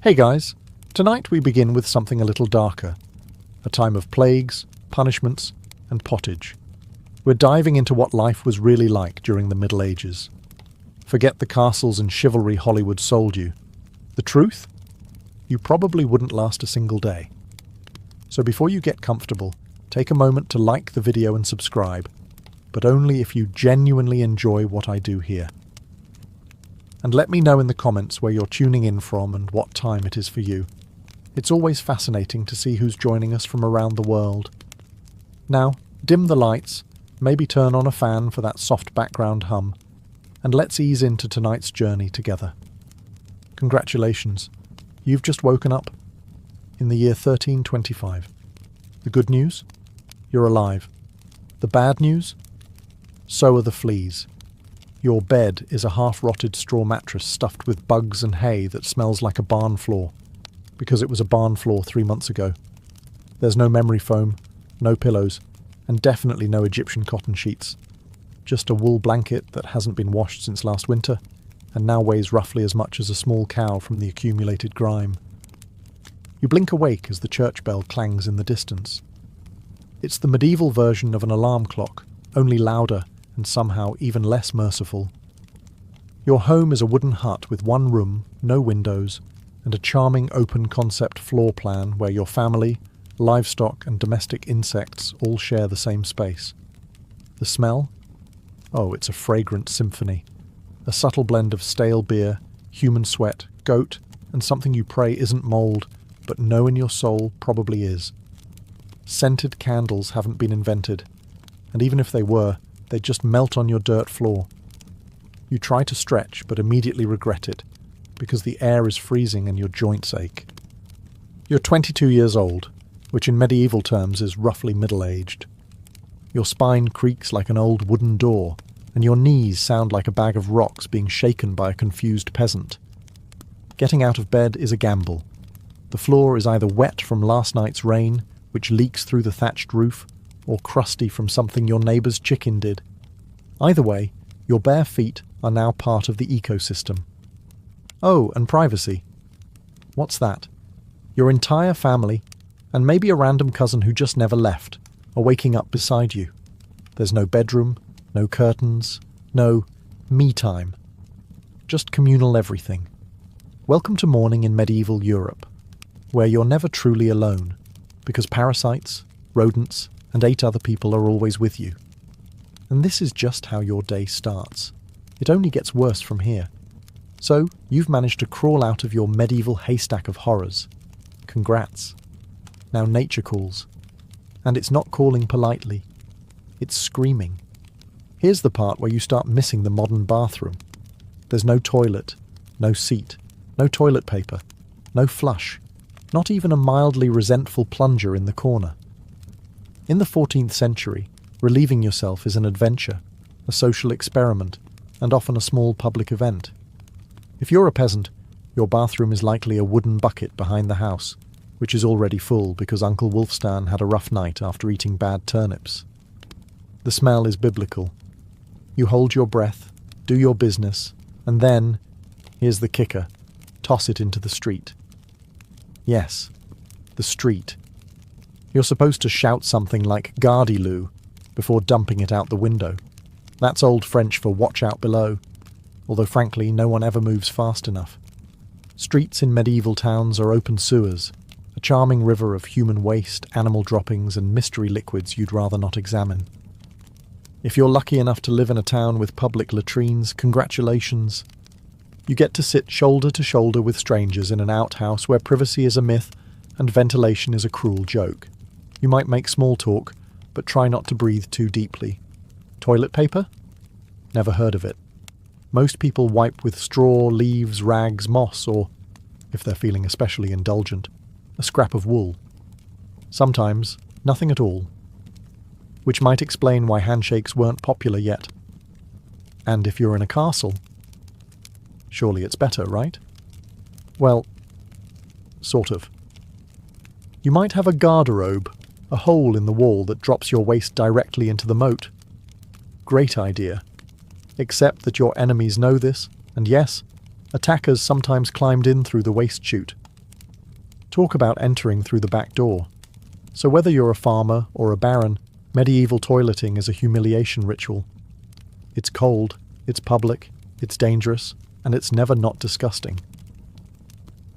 Hey guys, tonight we begin with something a little darker. A time of plagues, punishments, and pottage. We're diving into what life was really like during the Middle Ages. Forget the castles and chivalry Hollywood sold you. The truth? You probably wouldn't last a single day. So before you get comfortable, take a moment to like the video and subscribe, but only if you genuinely enjoy what I do here. And let me know in the comments where you're tuning in from and what time it is for you. It's always fascinating to see who's joining us from around the world. Now, dim the lights, maybe turn on a fan for that soft background hum, and let's ease into tonight's journey together. Congratulations, you've just woken up in the year 1325. The good news? You're alive. The bad news? So are the fleas. Your bed is a half-rotted straw mattress stuffed with bugs and hay that smells like a barn floor, because it was a barn floor 3 months ago. There's no memory foam, no pillows, and definitely no Egyptian cotton sheets. Just a wool blanket that hasn't been washed since last winter, and now weighs roughly as much as a small cow from the accumulated grime. You blink awake as the church bell clangs in the distance. It's the medieval version of an alarm clock, only louder and somehow even less merciful. Your home is a wooden hut with one room, no windows, and a charming open-concept floor plan where your family, livestock and domestic insects all share the same space. The smell? Oh, it's a fragrant symphony. A subtle blend of stale beer, human sweat, goat, and something you pray isn't mould, but know in your soul probably is. Scented candles haven't been invented, and even if they were, they'd just melt on your dirt floor. You try to stretch, but immediately regret it, because the air is freezing and your joints ache. You're 22 years old, which in medieval terms is roughly middle-aged. Your spine creaks like an old wooden door, and your knees sound like a bag of rocks being shaken by a confused peasant. Getting out of bed is a gamble. The floor is either wet from last night's rain, which leaks through the thatched roof, or crusty from something your neighbour's chicken did. Either way, your bare feet are now part of the ecosystem. Oh, and privacy. What's that? Your entire family, and maybe a random cousin who just never left, are waking up beside you. There's no bedroom, no curtains, no me time. Just communal everything. Welcome to morning in medieval Europe, where you're never truly alone, because parasites, rodents, and 8 other people are always with you. And this is just how your day starts. It only gets worse from here. So, you've managed to crawl out of your medieval haystack of horrors. Congrats. Now nature calls. And it's not calling politely. It's screaming. Here's the part where you start missing the modern bathroom. There's no toilet, no seat, no toilet paper, no flush, not even a mildly resentful plunger in the corner. In the 14th century, relieving yourself is an adventure, a social experiment, and often a small public event. If you're a peasant, your bathroom is likely a wooden bucket behind the house, which is already full because Uncle Wolfstan had a rough night after eating bad turnips. The smell is biblical. You hold your breath, do your business, and then, here's the kicker, toss it into the street. Yes, the street. You're supposed to shout something like "Gardez-lou" before dumping it out the window. That's Old French for "watch out below," although frankly no one ever moves fast enough. Streets in medieval towns are open sewers, a charming river of human waste, animal droppings and mystery liquids you'd rather not examine. If you're lucky enough to live in a town with public latrines, congratulations. You get to sit shoulder to shoulder with strangers in an outhouse where privacy is a myth and ventilation is a cruel joke. You might make small talk, but try not to breathe too deeply. Toilet paper? Never heard of it. Most people wipe with straw, leaves, rags, moss, or, if they're feeling especially indulgent, a scrap of wool. Sometimes, nothing at all. Which might explain why handshakes weren't popular yet. And if you're in a castle, surely it's better, right? Well, sort of. You might have a garderobe, a hole in the wall that drops your waist directly into the moat. Great idea. Except that your enemies know this, and yes, attackers sometimes climbed in through the waist chute, Talk about entering through the back door. So whether you're a farmer or a baron, medieval toileting is a humiliation ritual. It's cold, it's public, it's dangerous, and it's never not disgusting.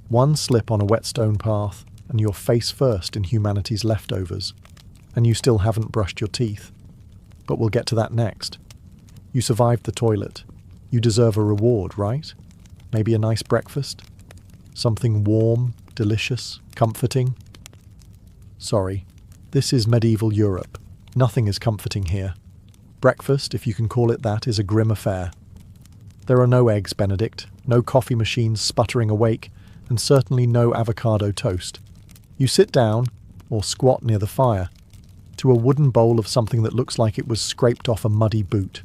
One slip on a wet stone path, and you're face first in humanity's leftovers, and you still haven't brushed your teeth. But we'll get to that next. You survived the toilet. You deserve a reward, right? Maybe a nice breakfast? Something warm, delicious, comforting? Sorry, this is medieval Europe. Nothing is comforting here. Breakfast, if you can call it that, is a grim affair. There are no eggs Benedict, no coffee machines sputtering awake, and certainly no avocado toast. You sit down, or squat near the fire, to a wooden bowl of something that looks like it was scraped off a muddy boot.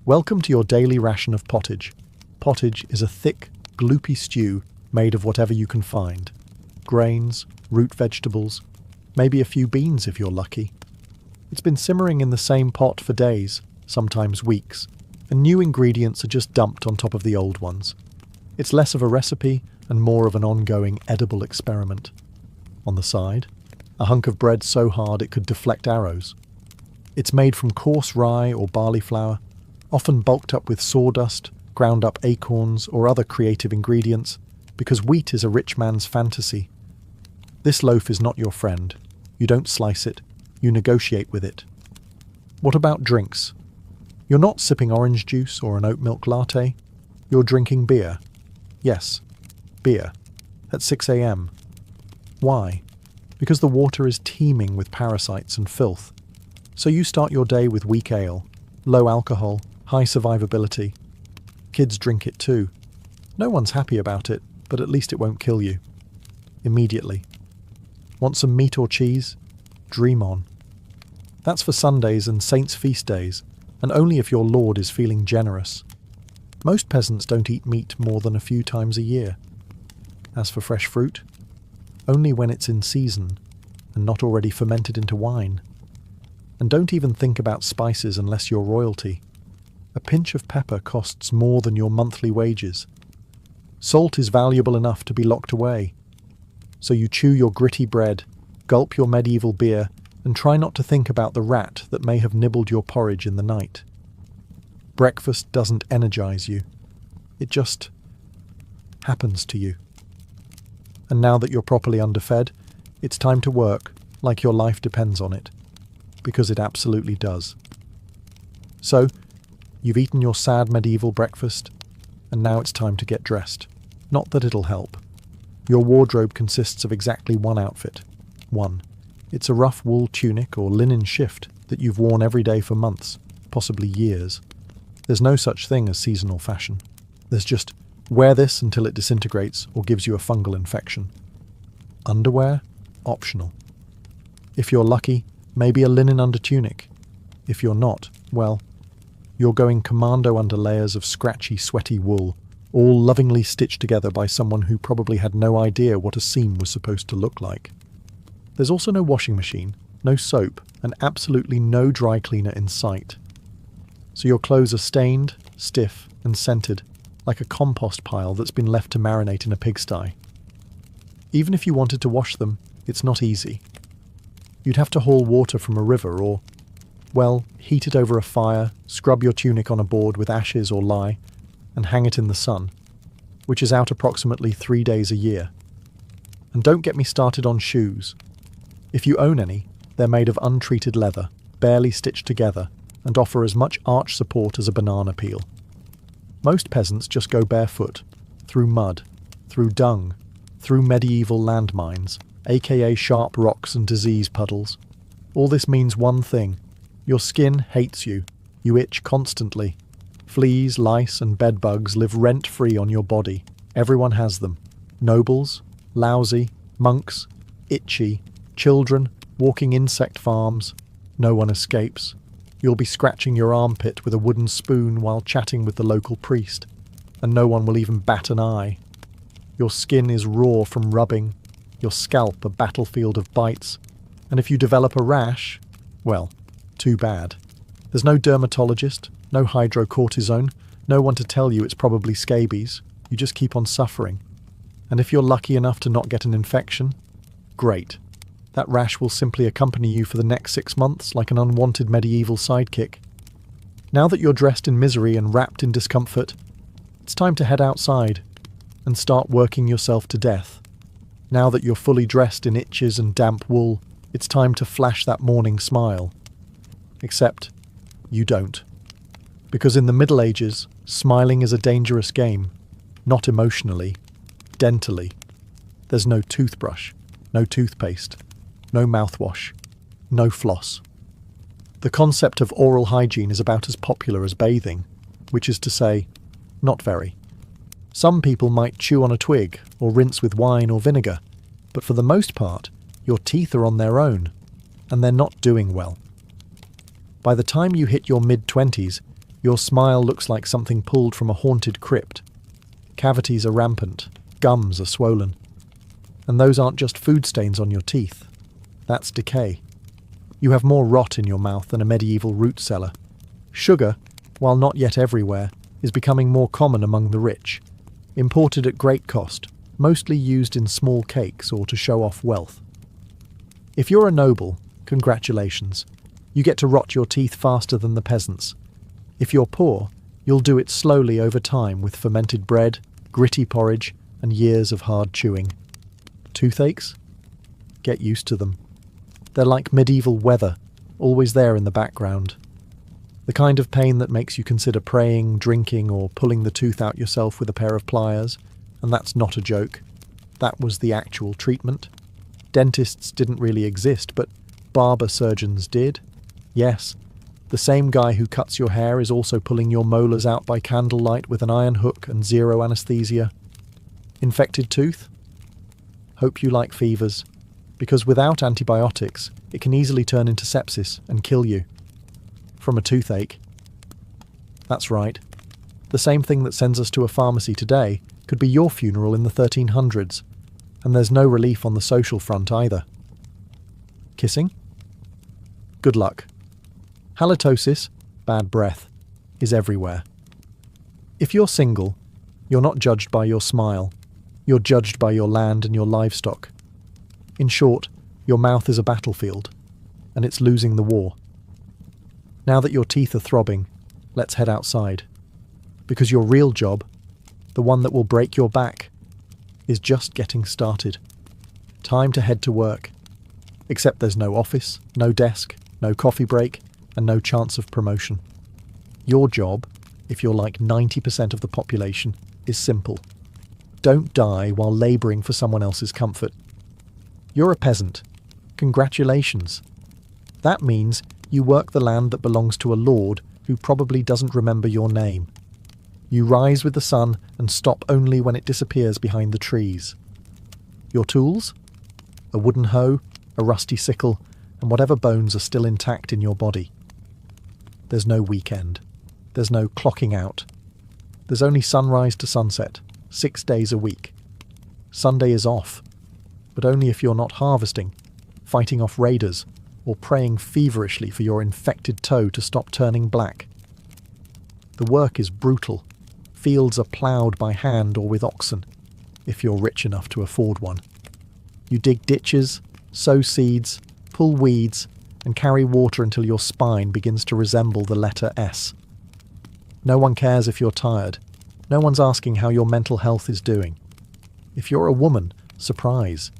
Welcome to your daily ration of pottage. Pottage is a thick, gloopy stew made of whatever you can find. Grains, root vegetables, maybe a few beans if you're lucky. It's been simmering in the same pot for days, sometimes weeks, and new ingredients are just dumped on top of the old ones. It's less of a recipe and more of an ongoing edible experiment. On the side, a hunk of bread so hard it could deflect arrows. It's made from coarse rye or barley flour, often bulked up with sawdust, ground up acorns or other creative ingredients, because wheat is a rich man's fantasy. This loaf is not your friend. You don't slice it, you negotiate with it. What about drinks? You're not sipping orange juice or an oat milk latte. You're drinking beer. Yes, beer. At 6 a.m. Why? Because the water is teeming with parasites and filth. So you start your day with weak ale, low alcohol, high survivability. Kids drink it too. No one's happy about it, but at least it won't kill you. Immediately. Want some meat or cheese? Dream on. That's for Sundays and saints' feast days, and only if your lord is feeling generous. Most peasants don't eat meat more than a few times a year. As for fresh fruit, only when it's in season and not already fermented into wine. And don't even think about spices unless you're royalty. A pinch of pepper costs more than your monthly wages. Salt is valuable enough to be locked away. So you chew your gritty bread, gulp your medieval beer, and try not to think about the rat that may have nibbled your porridge in the night. Breakfast doesn't energize you. It just happens to you. And now that you're properly underfed, it's time to work like your life depends on it. Because it absolutely does. So, you've eaten your sad medieval breakfast, and now it's time to get dressed. Not that it'll help. Your wardrobe consists of exactly one outfit. One. It's a rough wool tunic or linen shift that you've worn every day for months, possibly years. There's no such thing as seasonal fashion. There's just wear this until it disintegrates or gives you a fungal infection. Underwear? Optional. If you're lucky, maybe a linen undertunic. If you're not, well, you're going commando under layers of scratchy, sweaty wool, all lovingly stitched together by someone who probably had no idea what a seam was supposed to look like. There's also no washing machine, no soap, and absolutely no dry cleaner in sight. So your clothes are stained, stiff, and scented, like a compost pile that's been left to marinate in a pigsty. Even if you wanted to wash them, it's not easy. You'd have to haul water from a river or, well, heat it over a fire, scrub your tunic on a board with ashes or lye, and hang it in the sun, which is out approximately 3 days a year. And don't get me started on shoes. If you own any, they're made of untreated leather, barely stitched together, and offer as much arch support as a banana peel. Most peasants just go barefoot, through mud, through dung, through medieval landmines, aka sharp rocks and disease puddles. All this means one thing. Your skin hates you. You itch constantly. Fleas, lice, and bedbugs live rent-free on your body. Everyone has them. Nobles, lousy, monks, itchy, children, walking insect farms. No one escapes. You'll be scratching your armpit with a wooden spoon while chatting with the local priest, and no one will even bat an eye. Your skin is raw from rubbing, your scalp a battlefield of bites, and if you develop a rash, well, too bad. There's no dermatologist, no hydrocortisone, no one to tell you it's probably scabies. You just keep on suffering. And if you're lucky enough to not get an infection, great. That rash will simply accompany you for the next 6 months like an unwanted medieval sidekick. Now that you're dressed in misery and wrapped in discomfort, it's time to head outside and start working yourself to death. Now that you're fully dressed in itches and damp wool, it's time to flash that morning smile. Except, you don't. Because in the Middle Ages, smiling is a dangerous game. Not emotionally, dentally. There's no toothbrush, no toothpaste, no mouthwash, no floss. The concept of oral hygiene is about as popular as bathing, which is to say, not very. Some people might chew on a twig or rinse with wine or vinegar, but for the most part, your teeth are on their own, and they're not doing well. By the time you hit your mid-20s, your smile looks like something pulled from a haunted crypt. Cavities are rampant, gums are swollen. And those aren't just food stains on your teeth. That's decay. You have more rot in your mouth than a medieval root cellar. Sugar, while not yet everywhere, is becoming more common among the rich. Imported at great cost, mostly used in small cakes or to show off wealth. If you're a noble, congratulations. You get to rot your teeth faster than the peasants. If you're poor, you'll do it slowly over time with fermented bread, gritty porridge, and years of hard chewing. Toothaches? Get used to them. They're like medieval weather, always there in the background. The kind of pain that makes you consider praying, drinking, or pulling the tooth out yourself with a pair of pliers. And that's not a joke. That was the actual treatment. Dentists didn't really exist, but barber surgeons did. Yes, the same guy who cuts your hair is also pulling your molars out by candlelight with an iron hook and zero anesthesia. Infected tooth? Hope you like fevers, because without antibiotics, it can easily turn into sepsis and kill you. From a toothache. That's right. The same thing that sends us to a pharmacy today could be your funeral in the 1300s, and there's no relief on the social front either. Kissing? Good luck. Halitosis, bad breath, is everywhere. If you're single, you're not judged by your smile. You're judged by your land and your livestock. In short, your mouth is a battlefield, and it's losing the war. Now that your teeth are throbbing, let's head outside. Because your real job, the one that will break your back, is just getting started. Time to head to work. Except there's no office, no desk, no coffee break, and no chance of promotion. Your job, if you're like 90% of the population, is simple. Don't die while labouring for someone else's comfort. You're a peasant. Congratulations. That means you work the land that belongs to a lord who probably doesn't remember your name. You rise with the sun and stop only when it disappears behind the trees. Your tools? A wooden hoe, a rusty sickle, and whatever bones are still intact in your body. There's no weekend. There's no clocking out. There's only sunrise to sunset, 6 days a week. Sunday is off, but only if you're not harvesting, fighting off raiders, or praying feverishly for your infected toe to stop turning black. The work is brutal. Fields are ploughed by hand or with oxen, if you're rich enough to afford one. You dig ditches, sow seeds, pull weeds, and carry water until your spine begins to resemble the letter S. No one cares if you're tired. No one's asking how your mental health is doing. If you're a woman, surprise.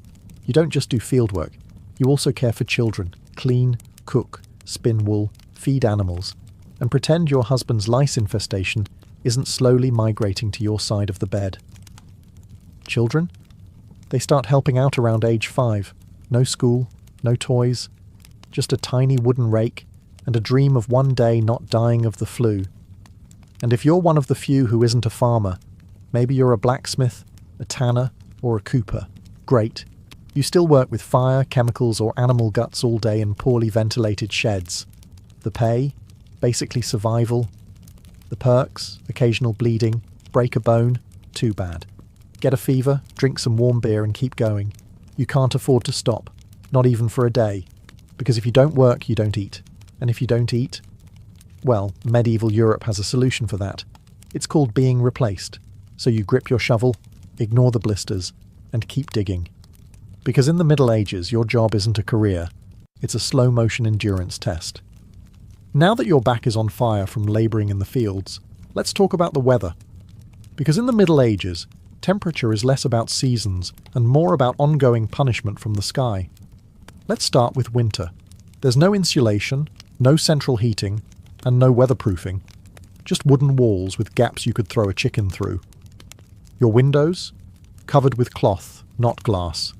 You don't just do field work. You also care for children, clean, cook, spin wool, feed animals, and pretend your husband's lice infestation isn't slowly migrating to your side of the bed. Children? They start helping out around age 5. No school, no toys, just a tiny wooden rake and a dream of one day not dying of the flu. And if you're one of the few who isn't a farmer, maybe you're a blacksmith, a tanner, or a cooper. Great. You still work with fire, chemicals, or animal guts all day in poorly ventilated sheds. The pay? Basically survival. The perks? Occasional bleeding. Break a bone? Too bad. Get a fever, drink some warm beer and keep going. You can't afford to stop. Not even for a day. Because if you don't work, you don't eat. And if you don't eat, well, medieval Europe has a solution for that. It's called being replaced. So you grip your shovel, ignore the blisters, and keep digging. Because in the Middle Ages, your job isn't a career, it's a slow-motion endurance test. Now that your back is on fire from labouring in the fields, let's talk about the weather. Because in the Middle Ages, temperature is less about seasons and more about ongoing punishment from the sky. Let's start with winter. There's no insulation, no central heating, and no weatherproofing. Just wooden walls with gaps you could throw a chicken through. Your windows? Covered with cloth, not glass.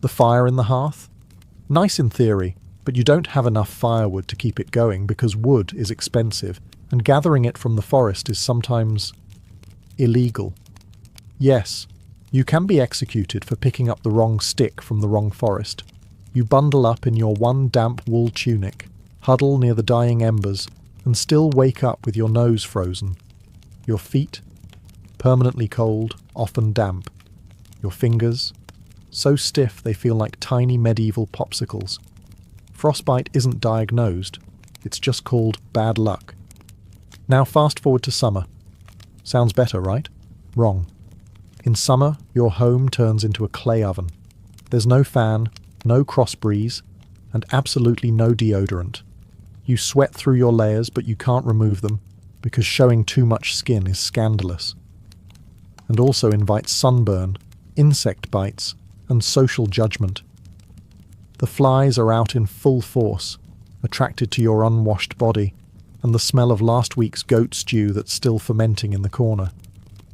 The fire in the hearth? Nice in theory, but you don't have enough firewood to keep it going because wood is expensive, and gathering it from the forest is sometimes illegal. Yes, you can be executed for picking up the wrong stick from the wrong forest. You bundle up in your one damp wool tunic, huddle near the dying embers, and still wake up with your nose frozen. Your feet, permanently cold, often damp. Your fingers, so stiff they feel like tiny medieval popsicles. Frostbite isn't diagnosed, it's just called bad luck. Now fast forward to summer. Sounds better, right? Wrong. In summer, your home turns into a clay oven. There's no fan, no cross breeze, and absolutely no deodorant. You sweat through your layers, but you can't remove them, because showing too much skin is scandalous. And also invites sunburn, insect bites, and social judgment. The flies are out in full force, attracted to your unwashed body, and the smell of last week's goat stew that's still fermenting in the corner.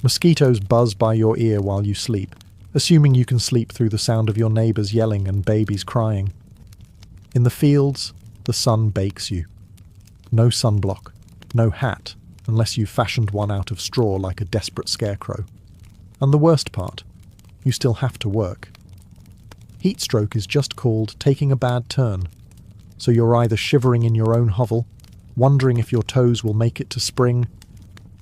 Mosquitoes buzz by your ear while you sleep, assuming you can sleep through the sound of your neighbours yelling and babies crying. In the fields, the sun bakes you. No sunblock, no hat, unless you've fashioned one out of straw like a desperate scarecrow. And the worst part, you still have to work. Heatstroke is just called taking a bad turn, so you're either shivering in your own hovel, wondering if your toes will make it to spring,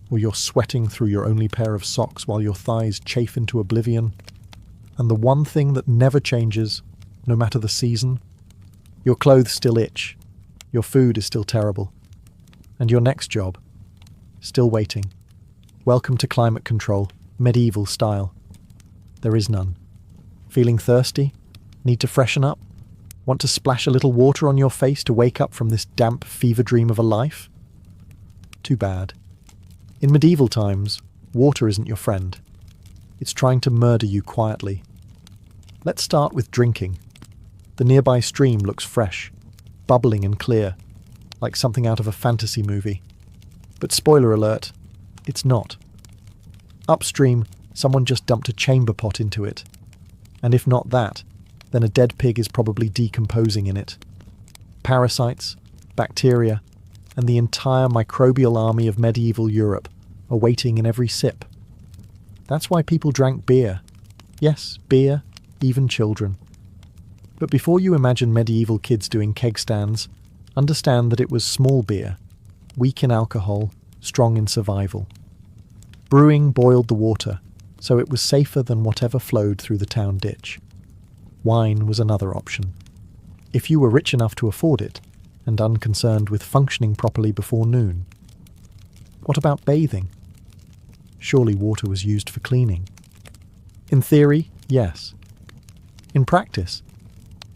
or you're sweating through your only pair of socks while your thighs chafe into oblivion. And the one thing that never changes, no matter the season, your clothes still itch, your food is still terrible, and your next job, still waiting. Welcome to climate control, medieval style. There is none. Feeling thirsty? Need to freshen up? Want to splash a little water on your face to wake up from this damp fever dream of a life? Too bad. In medieval times, water isn't your friend. It's trying to murder you quietly. Let's start with drinking. The nearby stream looks fresh, bubbling and clear, like something out of a fantasy movie. But spoiler alert, it's not. Upstream, someone just dumped a chamber pot into it. And if not that, then a dead pig is probably decomposing in it. Parasites, bacteria, and the entire microbial army of medieval Europe are waiting in every sip. That's why people drank beer. Yes, beer, even children. But before you imagine medieval kids doing keg stands, understand that it was small beer, weak in alcohol, strong in survival. Brewing boiled the water, so it was safer than whatever flowed through the town ditch. Wine was another option. If you were rich enough to afford it, and unconcerned with functioning properly before noon. What about bathing? Surely water was used for cleaning. In theory, yes. In practice,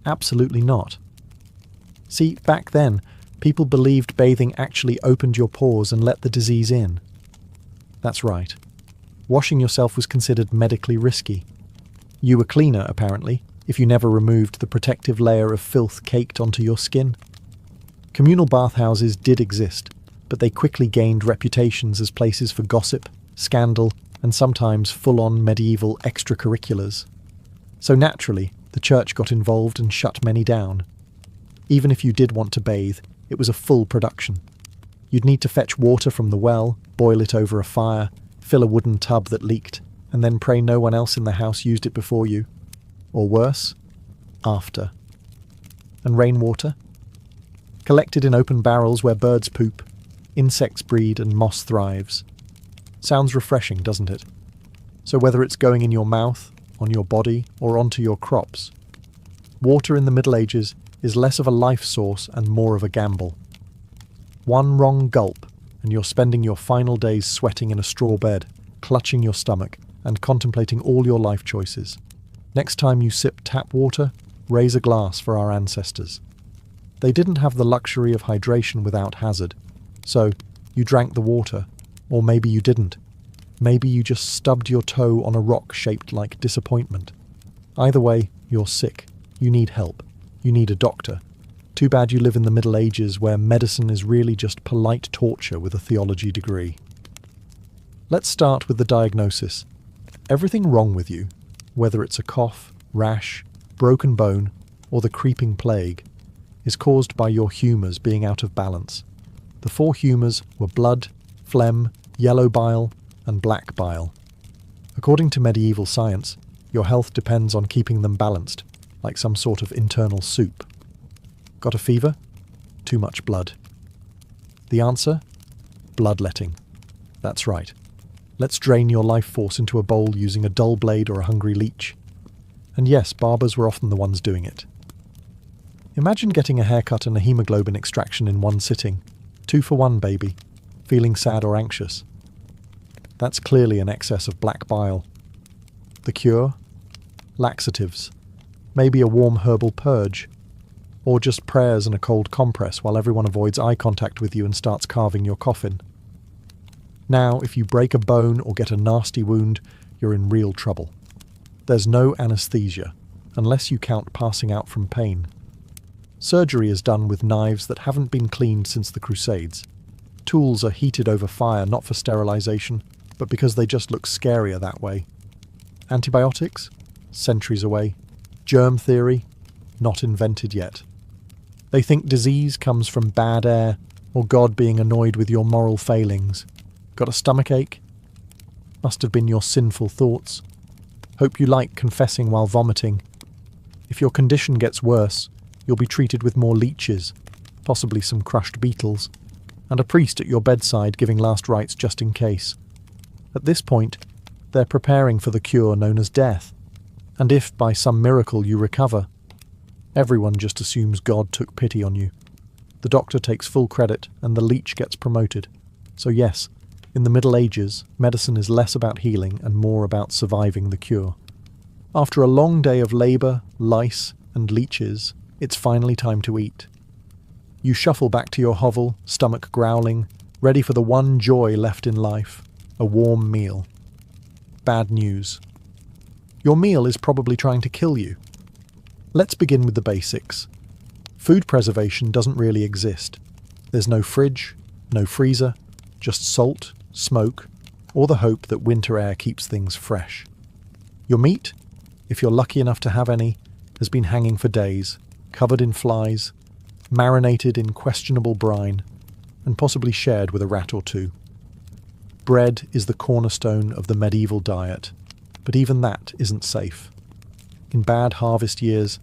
absolutely not. See, back then, people believed bathing actually opened your pores and let the disease in. That's right. Washing yourself was considered medically risky. You were cleaner, apparently, if you never removed the protective layer of filth caked onto your skin. Communal bathhouses did exist, but they quickly gained reputations as places for gossip, scandal, and sometimes full-on medieval extracurriculars. So naturally, the church got involved and shut many down. Even if you did want to bathe, it was a full production. You'd need to fetch water from the well, boil it over a fire, fill a wooden tub that leaked, and then pray no one else in the house used it before you. Or worse, after. And rainwater? Collected in open barrels where birds poop, insects breed and moss thrives. Sounds refreshing, doesn't it? So whether it's going in your mouth, on your body, or onto your crops, water in the Middle Ages is less of a life source and more of a gamble. One wrong gulp, and you're spending your final days sweating in a straw bed, clutching your stomach, and contemplating all your life choices. Next time you sip tap water, raise a glass for our ancestors. They didn't have the luxury of hydration without hazard, so you drank the water, or maybe you didn't. Maybe you just stubbed your toe on a rock shaped like disappointment. Either way, you're sick. You need help. You need a doctor. Too bad you live in the Middle Ages where medicine is really just polite torture with a theology degree. Let's start with the diagnosis. Everything wrong with you, whether it's a cough, rash, broken bone, or the creeping plague, is caused by your humours being out of balance. The 4 humours were blood, phlegm, yellow bile, and black bile. According to medieval science, your health depends on keeping them balanced, like some sort of internal soup. Got a fever? Too much blood. The answer? Bloodletting. That's right. Let's drain your life force into a bowl using a dull blade or a hungry leech. And yes, barbers were often the ones doing it. Imagine getting a haircut and a hemoglobin extraction in one sitting. 2 for 1, baby. Feeling sad or anxious? That's clearly an excess of black bile. The cure? Laxatives. Maybe a warm herbal purge. Or just prayers and a cold compress while everyone avoids eye contact with you and starts carving your coffin. Now, if you break a bone or get a nasty wound, you're in real trouble. There's no anesthesia, unless you count passing out from pain. Surgery is done with knives that haven't been cleaned since the Crusades. Tools are heated over fire not for sterilization, but because they just look scarier that way. Antibiotics? Centuries away. Germ theory? Not invented yet. They think disease comes from bad air or God being annoyed with your moral failings. Got a stomachache? Must have been your sinful thoughts. Hope you like confessing while vomiting. If your condition gets worse, you'll be treated with more leeches, possibly some crushed beetles, and a priest at your bedside giving last rites just in case. At this point, they're preparing for the cure known as death, and if by some miracle you recover, everyone just assumes God took pity on you. The doctor takes full credit and the leech gets promoted. So yes, in the Middle Ages, medicine is less about healing and more about surviving the cure. After a long day of labour, lice, and leeches, it's finally time to eat. You shuffle back to your hovel, stomach growling, ready for the one joy left in life, a warm meal. Bad news. Your meal is probably trying to kill you. Let's begin with the basics. Food preservation doesn't really exist. There's no fridge, no freezer, just salt, smoke, or the hope that winter air keeps things fresh. Your meat, if you're lucky enough to have any, has been hanging for days, covered in flies, marinated in questionable brine, and possibly shared with a rat or 2. Bread is the cornerstone of the medieval diet, but even that isn't safe. In bad harvest years,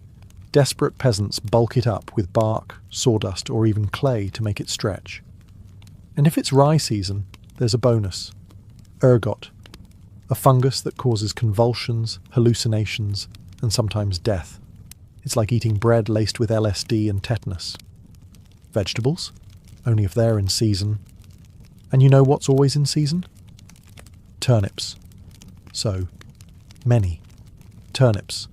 desperate peasants bulk it up with bark, sawdust, or even clay to make it stretch. And if it's rye season, there's a bonus. Ergot, a fungus that causes convulsions, hallucinations, and sometimes death. It's like eating bread laced with LSD and tetanus. Vegetables? Only if they're in season. And you know what's always in season? Turnips. So, many. Turnips.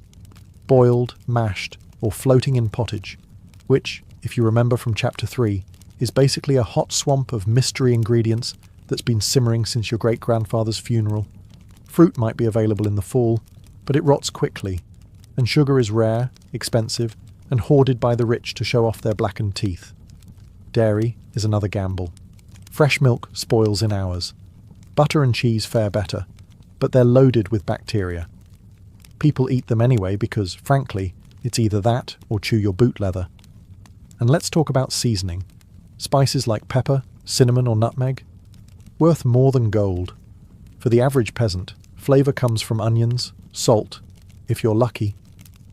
Boiled, mashed, or floating in pottage, which, if you remember from Chapter 3, is basically a hot swamp of mystery ingredients that's been simmering since your great-grandfather's funeral. Fruit might be available in the fall, but it rots quickly, and sugar is rare, expensive, and hoarded by the rich to show off their blackened teeth. Dairy is another gamble. Fresh milk spoils in hours. Butter and cheese fare better, but they're loaded with bacteria. People eat them anyway because, frankly, it's either that or chew your boot leather. And let's talk about seasoning. Spices like pepper, cinnamon or nutmeg? Worth more than gold. For the average peasant, flavour comes from onions, salt, if you're lucky,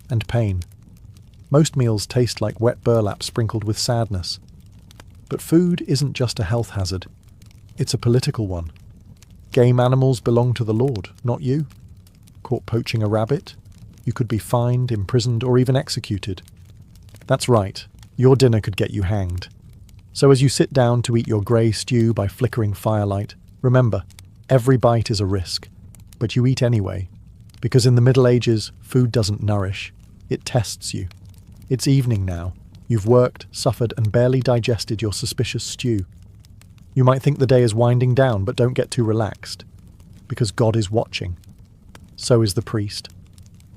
and pain. Most meals taste like wet burlap sprinkled with sadness. But food isn't just a health hazard. It's a political one. Game animals belong to the Lord, not you. Caught poaching a rabbit? You could be fined, imprisoned, or even executed. That's right, your dinner could get you hanged. So as you sit down to eat your grey stew by flickering firelight, remember, every bite is a risk. But you eat anyway, because in the Middle Ages, food doesn't nourish, it tests you. It's evening now. You've worked, suffered, and barely digested your suspicious stew. You might think the day is winding down, but don't get too relaxed, because God is watching. So is the priest.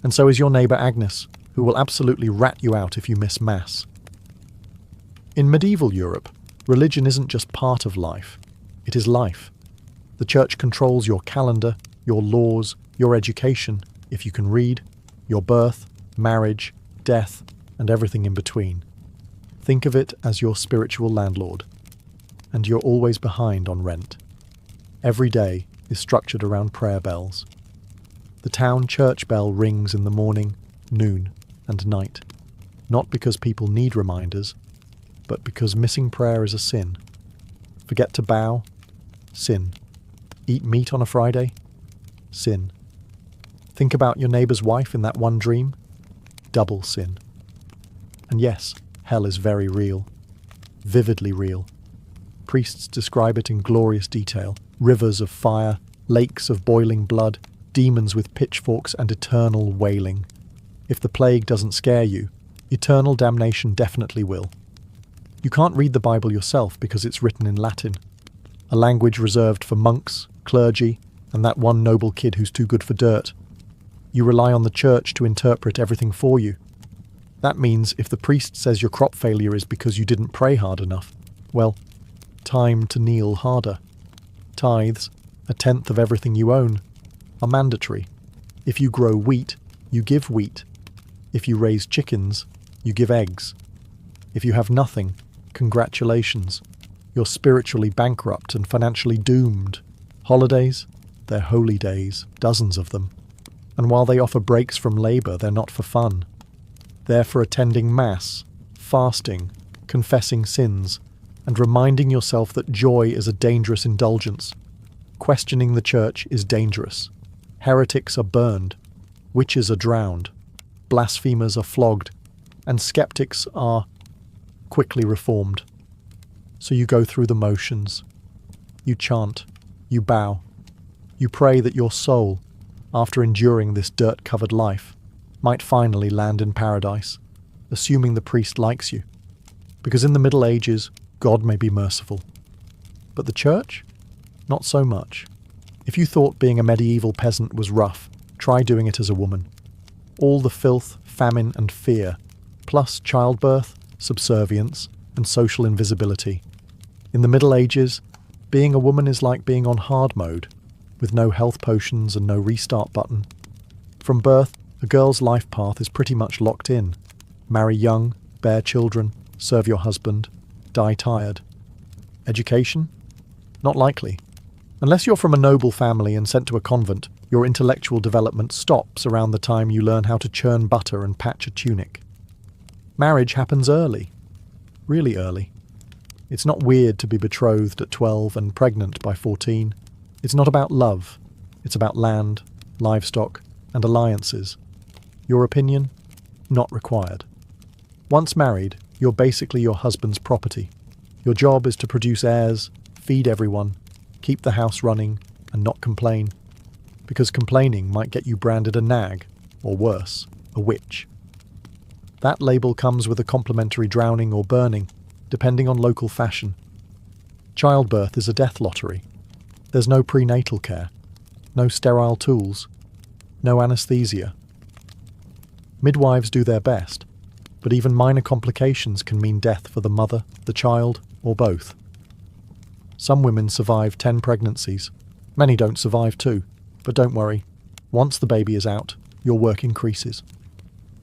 And so is your neighbour Agnes, who will absolutely rat you out if you miss Mass. In medieval Europe, religion isn't just part of life, it is life. The church controls your calendar, your laws, your education, if you can read, your birth, marriage, death, and everything in between. Think of it as your spiritual landlord. And you're always behind on rent. Every day is structured around prayer bells. The town church bell rings in the morning, noon, and night. Not because people need reminders, but because missing prayer is a sin. Forget to bow? Sin. Eat meat on a Friday? Sin. Think about your neighbour's wife in that one dream? Double sin. And yes, hell is very real. Vividly real. Priests describe it in glorious detail. Rivers of fire, lakes of boiling blood, demons with pitchforks and eternal wailing. If the plague doesn't scare you, eternal damnation definitely will. You can't read the Bible yourself because it's written in Latin, a language reserved for monks, clergy, and that one noble kid who's too good for dirt. You rely on the church to interpret everything for you. That means if the priest says your crop failure is because you didn't pray hard enough, well, time to kneel harder. Tithes, a tenth of everything you own, are mandatory. If you grow wheat, you give wheat. If you raise chickens, you give eggs. If you have nothing, congratulations. You're spiritually bankrupt and financially doomed. Holidays? They're holy days, dozens of them. And while they offer breaks from labour, they're not for fun. They're for attending Mass, fasting, confessing sins, and reminding yourself that joy is a dangerous indulgence. Questioning the church is dangerous. Heretics are burned. Witches are drowned. Blasphemers are flogged. And skeptics are quickly reformed. So you go through the motions. You chant. You bow. You pray that your soul, after enduring this dirt-covered life, might finally land in paradise, assuming the priest likes you. Because in the Middle Ages, God may be merciful. But the church? Not so much. If you thought being a medieval peasant was rough, try doing it as a woman. All the filth, famine, and fear, plus childbirth, subservience, and social invisibility. In the Middle Ages, being a woman is like being on hard mode, with no health potions and no restart button. From birth, a girl's life path is pretty much locked in. Marry young, bear children, serve your husband, die tired. Education? Not likely. Unless you're from a noble family and sent to a convent, your intellectual development stops around the time you learn how to churn butter and patch a tunic. Marriage happens early. Really early. It's not weird to be betrothed at 12 and pregnant by 14. It's not about love. It's about land, livestock, and alliances. Your opinion? Not required. Once married, you're basically your husband's property. Your job is to produce heirs, feed everyone, keep the house running, and not complain. Because complaining might get you branded a nag, or worse, a witch. That label comes with a complimentary drowning or burning, depending on local fashion. Childbirth is a death lottery. There's no prenatal care, no sterile tools, no anesthesia. Midwives do their best, but even minor complications can mean death for the mother, the child, or both. Some women survive 10 pregnancies. Many don't survive 2, but don't worry. Once the baby is out, your work increases.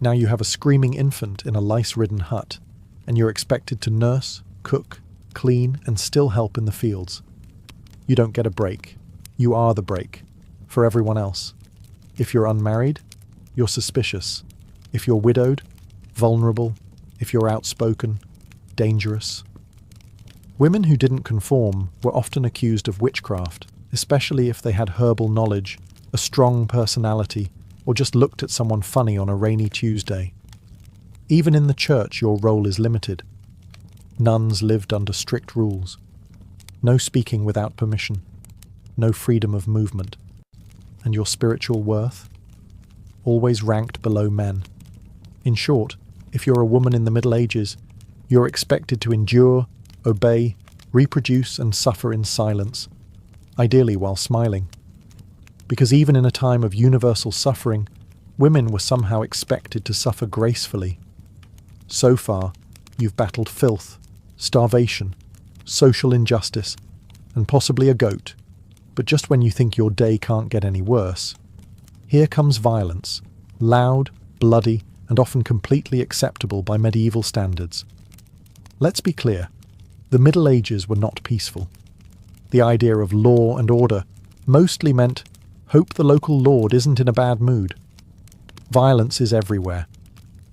Now you have a screaming infant in a lice-ridden hut, and you're expected to nurse, cook, clean, and still help in the fields. You don't get a break. You are the break. For everyone else. If you're unmarried, you're suspicious. If you're widowed, vulnerable. If you're outspoken, dangerous. Women who didn't conform were often accused of witchcraft, especially if they had herbal knowledge, a strong personality, or just looked at someone funny on a rainy Tuesday. Even in the church, your role is limited. Nuns lived under strict rules. No speaking without permission. No freedom of movement. and your spiritual worth, always ranked below men. In short, if you're a woman in the Middle Ages, you're expected to endure, obey, reproduce and suffer in silence, ideally while smiling. Because even in a time of universal suffering, women were somehow expected to suffer gracefully. So far, you've battled filth, starvation, social injustice, and possibly a goat. But just when you think your day can't get any worse, here comes violence, loud, bloody, and often completely acceptable by medieval standards. Let's be clear, the Middle Ages were not peaceful. The idea of law and order mostly meant hope the local lord isn't in a bad mood. Violence is everywhere.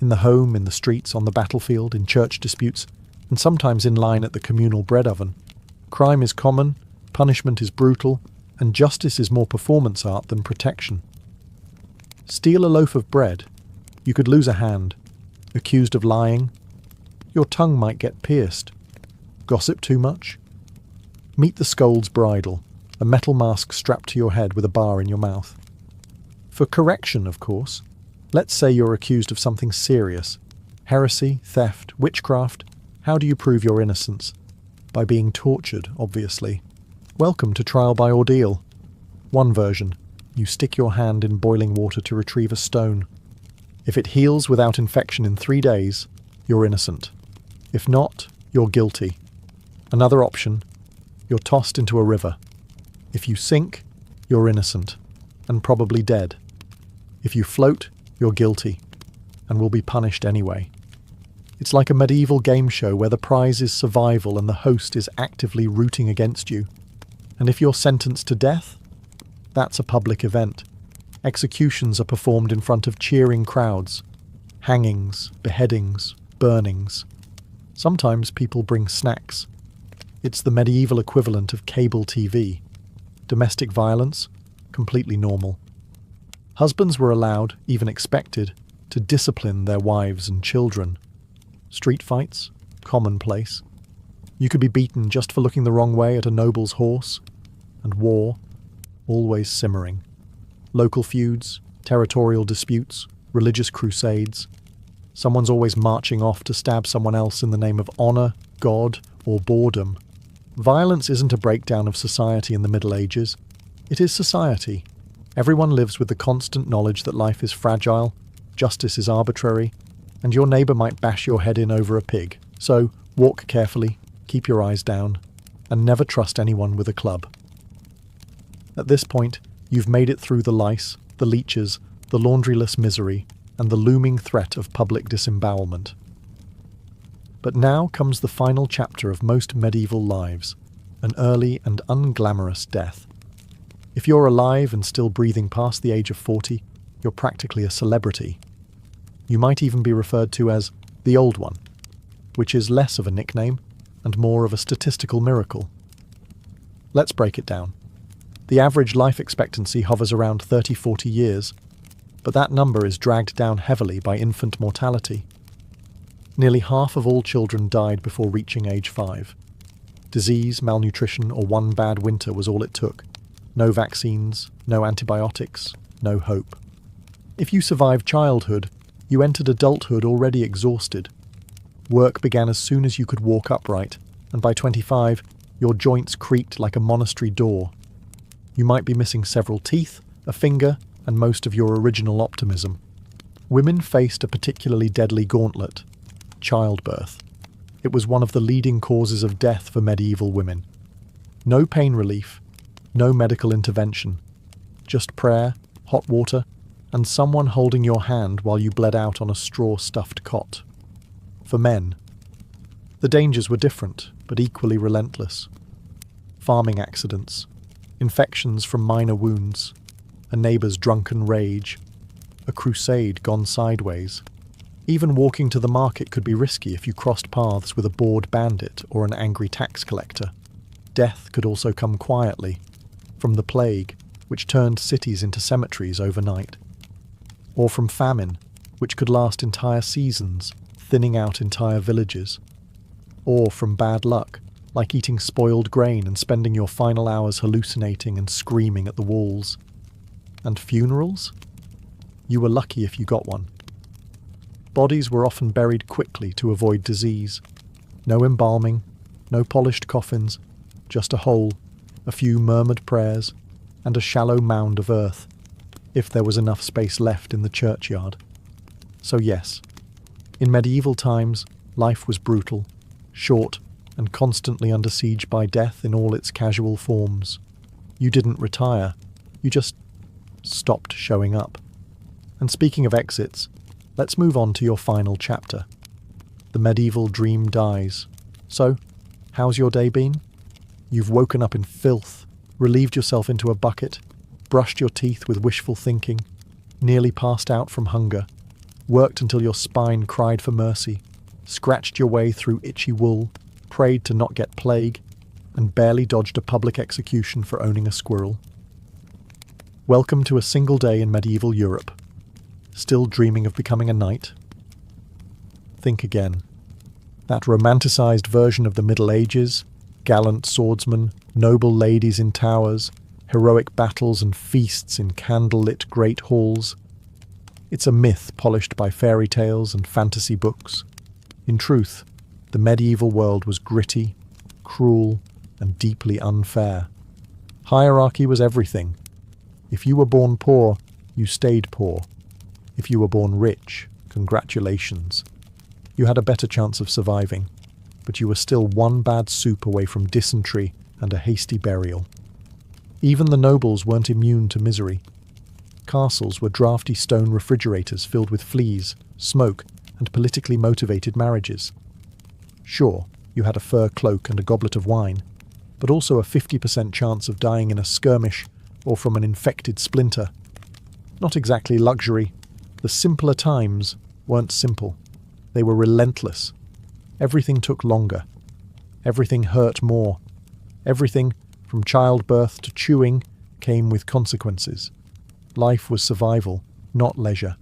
In the home, in the streets, on the battlefield, in church disputes, and sometimes in line at the communal bread oven. Crime is common, punishment is brutal, and justice is more performance art than protection. Steal a loaf of bread, you could lose a hand. Accused of lying, your tongue might get pierced. Gossip too much? Meet the scold's bridle, a metal mask strapped to your head with a bar in your mouth. For correction, of course, let's say you're accused of something serious. Heresy, theft, witchcraft. How do you prove your innocence? By being tortured, obviously. Welcome to trial by ordeal. One version, you stick your hand in boiling water to retrieve a stone. If it heals without infection in 3 days, you're innocent. If not, you're guilty. Another option, you're tossed into a river. If you sink, you're innocent, and probably dead. If you float, you're guilty, and will be punished anyway. It's like a medieval game show where the prize is survival and the host is actively rooting against you. And if you're sentenced to death, that's a public event. Executions are performed in front of cheering crowds. Hangings, beheadings, burnings. Sometimes people bring snacks. It's the medieval equivalent of cable TV. Domestic violence, completely normal. Husbands were allowed, even expected, to discipline their wives and children. Street fights, commonplace. You could be beaten just for looking the wrong way at a noble's horse. And war, always simmering. Local feuds, territorial disputes, religious crusades. Someone's always marching off to stab someone else in the name of honour, God, or boredom. Violence isn't a breakdown of society in the Middle Ages. It is society. Everyone lives with the constant knowledge that life is fragile, justice is arbitrary, and your neighbour might bash your head in over a pig. So, walk carefully, keep your eyes down, and never trust anyone with a club. At this point, you've made it through the lice, the leeches, the laundryless misery, and the looming threat of public disembowelment. But now comes the final chapter of most medieval lives, an early and unglamorous death. If you're alive and still breathing past the age of 40, you're practically a celebrity. You might even be referred to as the Old One, which is less of a nickname and more of a statistical miracle. Let's break it down. The average life expectancy hovers around 30-40 years, but that number is dragged down heavily by infant mortality. Nearly half of all children died before reaching age 5. Disease, malnutrition, or one bad winter was all it took. No vaccines, no antibiotics, no hope. If you survived childhood, you entered adulthood already exhausted. Work began as soon as you could walk upright, and by 25, your joints creaked like a monastery door. You might be missing several teeth, a finger, and most of your original optimism. Women faced a particularly deadly gauntlet: childbirth. It was one of the leading causes of death for medieval women. No pain relief, no medical intervention, just prayer, hot water, and someone holding your hand while you bled out on a straw-stuffed cot. For men, the dangers were different, but equally relentless. Farming accidents, infections from minor wounds, a neighbour's drunken rage, a crusade gone sideways. Even walking to the market could be risky if you crossed paths with a bored bandit or an angry tax collector. Death could also come quietly, from the plague, which turned cities into cemeteries overnight, or from famine, which could last entire seasons, thinning out entire villages, or from bad luck, like eating spoiled grain and spending your final hours hallucinating and screaming at the walls. And funerals? You were lucky if you got one. Bodies were often buried quickly to avoid disease. No embalming, no polished coffins, just a hole, a few murmured prayers, and a shallow mound of earth, if there was enough space left in the churchyard. So yes, in medieval times, life was brutal, short, and constantly under siege by death in all its casual forms. You didn't retire, you just stopped showing up. And speaking of exits, let's move on to your final chapter. The medieval dream dies. So, how's your day been? You've woken up in filth, relieved yourself into a bucket, brushed your teeth with wishful thinking, nearly passed out from hunger, worked until your spine cried for mercy, scratched your way through itchy wool, prayed to not get plague, and barely dodged a public execution for owning a squirrel. Welcome to a single day in medieval Europe. Still dreaming of becoming a knight? Think again. That romanticized version of the Middle Ages, gallant swordsmen, noble ladies in towers, heroic battles and feasts in candle-lit great halls. It's a myth polished by fairy tales and fantasy books. In truth, the medieval world was gritty, cruel, and deeply unfair. Hierarchy was everything. If you were born poor, you stayed poor. If you were born rich, congratulations. You had a better chance of surviving, but you were still one bad soup away from dysentery and a hasty burial. Even the nobles weren't immune to misery. Castles were drafty stone refrigerators filled with fleas, smoke, and politically motivated marriages. Sure, you had a fur cloak and a goblet of wine, but also a 50% chance of dying in a skirmish or from an infected splinter. Not exactly luxury. The simpler times weren't simple. They were relentless. Everything took longer. Everything hurt more. Everything, from childbirth to chewing, came with consequences. Life was survival, not leisure.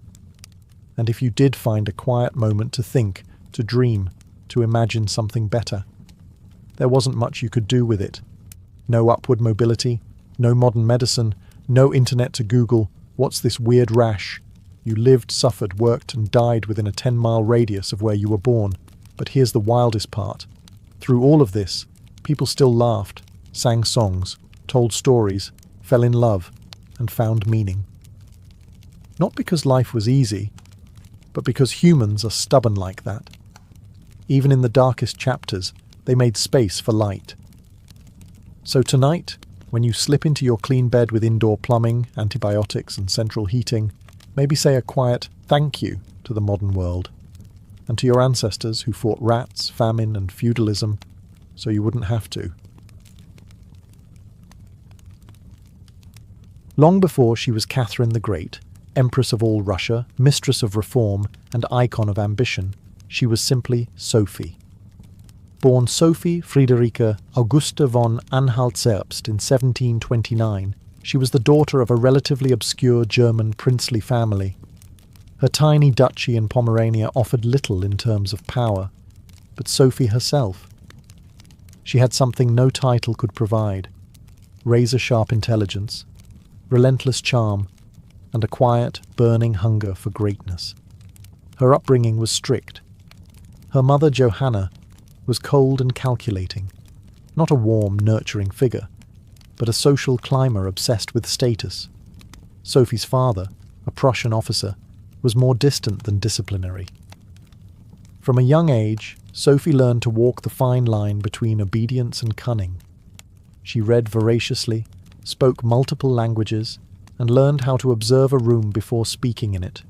And if you did find a quiet moment to think, to dream, to imagine something better, there wasn't much you could do with it. No upward mobility, no modern medicine, no internet to Google, what's this weird rash? You lived, suffered, worked, and died within a 10-mile radius of where you were born. But here's the wildest part. Through all of this, people still laughed, sang songs, told stories, fell in love, and found meaning. Not because life was easy, but because humans are stubborn like that. Even in the darkest chapters, they made space for light. So tonight, when you slip into your clean bed with indoor plumbing, antibiotics, and central heating, maybe say a quiet thank you to the modern world, and to your ancestors who fought rats, famine, and feudalism, so you wouldn't have to. Long before she was Catherine the Great, Empress of all Russia, mistress of reform, and icon of ambition, she was simply Sophie. Born Sophie Friederike Augusta von Anhalt-Zerbst in 1729, she was the daughter of a relatively obscure German princely family. Her tiny duchy in Pomerania offered little in terms of power, but Sophie herself. She had something no title could provide: razor-sharp intelligence, relentless charm, and a quiet, burning hunger for greatness. Her upbringing was strict. Her mother, Johanna, was cold and calculating, not a warm, nurturing figure, but a social climber obsessed with status. Sophie's father, a Prussian officer, was more distant than disciplinary. From a young age, Sophie learned to walk the fine line between obedience and cunning. She read voraciously, spoke multiple languages, and learned how to observe a room before speaking in it,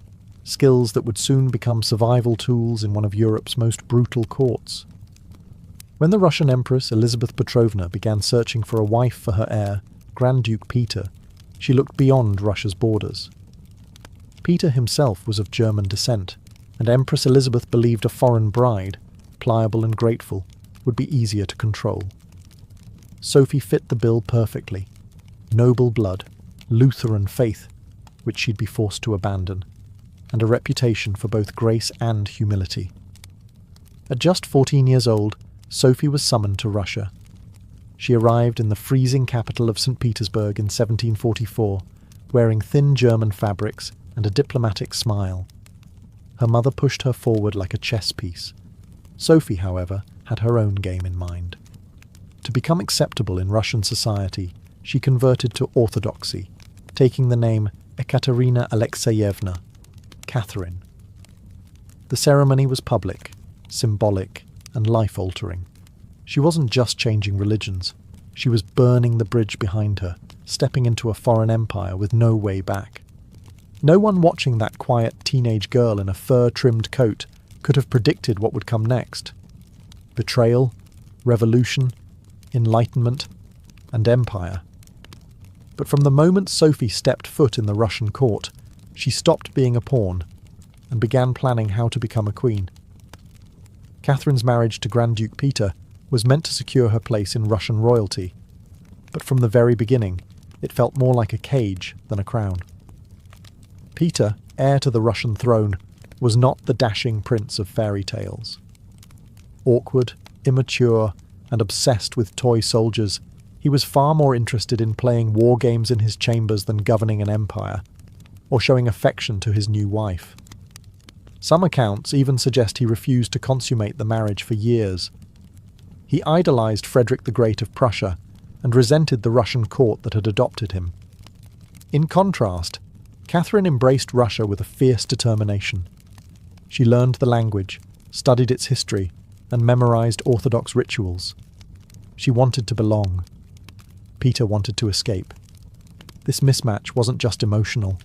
skills that would soon become survival tools in one of Europe's most brutal courts. When the Russian Empress Elizabeth Petrovna began searching for a wife for her heir, Grand Duke Peter, she looked beyond Russia's borders. Peter himself was of German descent, and Empress Elizabeth believed a foreign bride, pliable and grateful, would be easier to control. Sophie fit the bill perfectly. Noble blood, Lutheran faith, which she'd be forced to abandon, and a reputation for both grace and humility. At just 14 years old, Sophie was summoned to Russia. She arrived in the freezing capital of St. Petersburg in 1744, wearing thin German fabrics and a diplomatic smile. Her mother pushed her forward like a chess piece. Sophie, however, had her own game in mind. To become acceptable in Russian society, she converted to Orthodoxy, taking the name Ekaterina Alexeyevna, Catherine. The ceremony was public, symbolic, and life-altering. She wasn't just changing religions. She was burning the bridge behind her, stepping into a foreign empire with no way back. No one watching that quiet teenage girl in a fur-trimmed coat could have predicted what would come next. Betrayal, revolution, enlightenment, and empire. But from the moment Sophie stepped foot in the Russian court, she stopped being a pawn and began planning how to become a queen. Catherine's marriage to Grand Duke Peter was meant to secure her place in Russian royalty, but from the very beginning, it felt more like a cage than a crown. Peter, heir to the Russian throne, was not the dashing prince of fairy tales. Awkward, immature, and obsessed with toy soldiers, he was far more interested in playing war games in his chambers than governing an empire, or showing affection to his new wife. Some accounts even suggest he refused to consummate the marriage for years. He idolized Frederick the Great of Prussia and resented the Russian court that had adopted him. In contrast, Catherine embraced Russia with a fierce determination. She learned the language, studied its history, and memorized Orthodox rituals. She wanted to belong. Peter wanted to escape. This mismatch wasn't just emotional,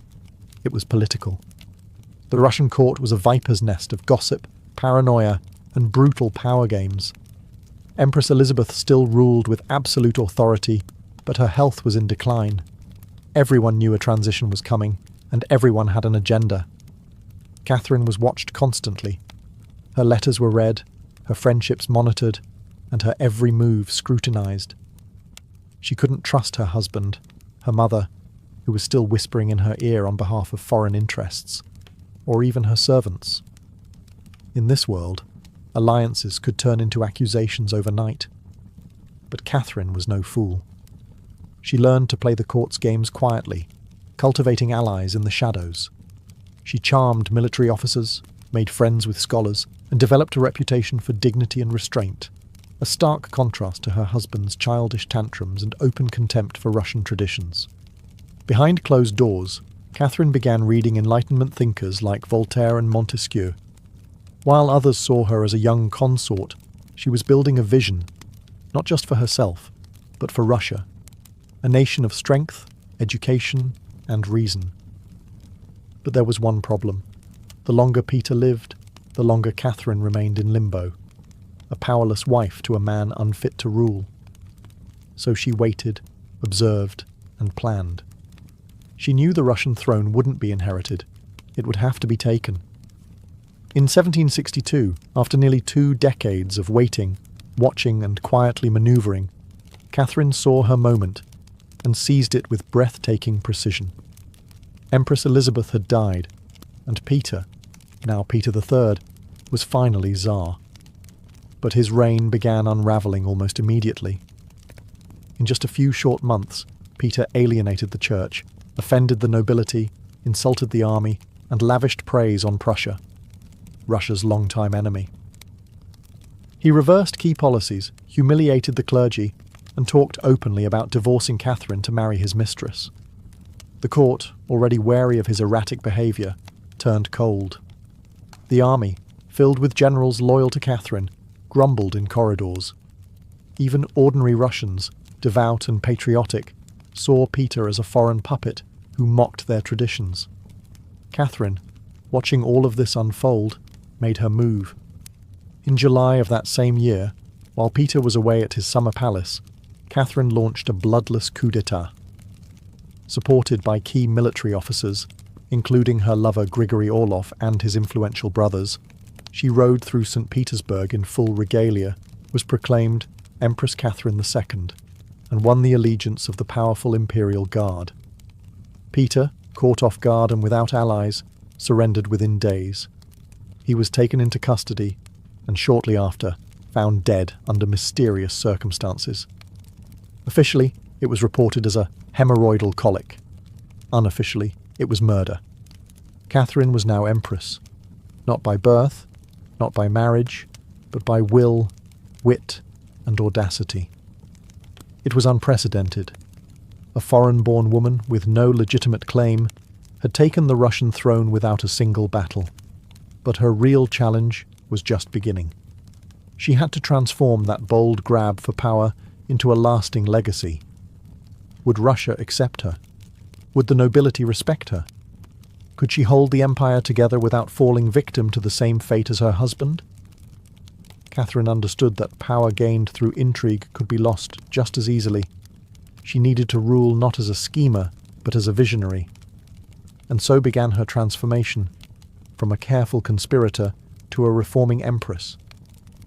it was political. The Russian court was a viper's nest of gossip, paranoia, and brutal power games. Empress Elizabeth still ruled with absolute authority, but her health was in decline. Everyone knew a transition was coming, and everyone had an agenda. Catherine was watched constantly. Her letters were read, her friendships monitored, and her every move scrutinized. She couldn't trust her husband, her mother, who was still whispering in her ear on behalf of foreign interests, or even her servants. In this world, alliances could turn into accusations overnight. But Catherine was no fool. She learned to play the court's games quietly, cultivating allies in the shadows. She charmed military officers, made friends with scholars, and developed a reputation for dignity and restraint, a stark contrast to her husband's childish tantrums and open contempt for Russian traditions. Behind closed doors, Catherine began reading Enlightenment thinkers like Voltaire and Montesquieu. While others saw her as a young consort, she was building a vision, not just for herself, but for Russia, a nation of strength, education, and reason. But there was one problem. The longer Peter lived, the longer Catherine remained in limbo, a powerless wife to a man unfit to rule. So she waited, observed, and planned. She knew the Russian throne wouldn't be inherited. It would have to be taken. In 1762, after nearly 2 decades of waiting, watching, and quietly manoeuvring, Catherine saw her moment and seized it with breathtaking precision. Empress Elizabeth had died, and Peter, now Peter III, was finally Tsar. But his reign began unravelling almost immediately. In just a few short months, Peter alienated the church, offended the nobility, insulted the army, and lavished praise on Prussia, Russia's longtime enemy. He reversed key policies, humiliated the clergy, and talked openly about divorcing Catherine to marry his mistress. The court, already wary of his erratic behaviour, turned cold. The army, filled with generals loyal to Catherine, grumbled in corridors. Even ordinary Russians, devout and patriotic, saw Peter as a foreign puppet who mocked their traditions. Catherine, watching all of this unfold, made her move. In July of that same year, while Peter was away at his summer palace, Catherine launched a bloodless coup d'etat. Supported by key military officers, including her lover Grigory Orlov and his influential brothers, she rode through St. Petersburg in full regalia, was proclaimed Empress Catherine II, and won the allegiance of the powerful Imperial Guard. Peter, caught off guard and without allies, surrendered within days. He was taken into custody, and shortly after, found dead under mysterious circumstances. Officially, it was reported as a hemorrhoidal colic. Unofficially, it was murder. Catherine was now empress, not by birth, not by marriage, but by will, wit, and audacity. It was unprecedented. A foreign-born woman with no legitimate claim had taken the Russian throne without a single battle. But her real challenge was just beginning. She had to transform that bold grab for power into a lasting legacy. Would Russia accept her? Would the nobility respect her? Could she hold the empire together without falling victim to the same fate as her husband? Catherine understood that power gained through intrigue could be lost just as easily. She needed to rule not as a schemer, but as a visionary. And so began her transformation, from a careful conspirator to a reforming empress,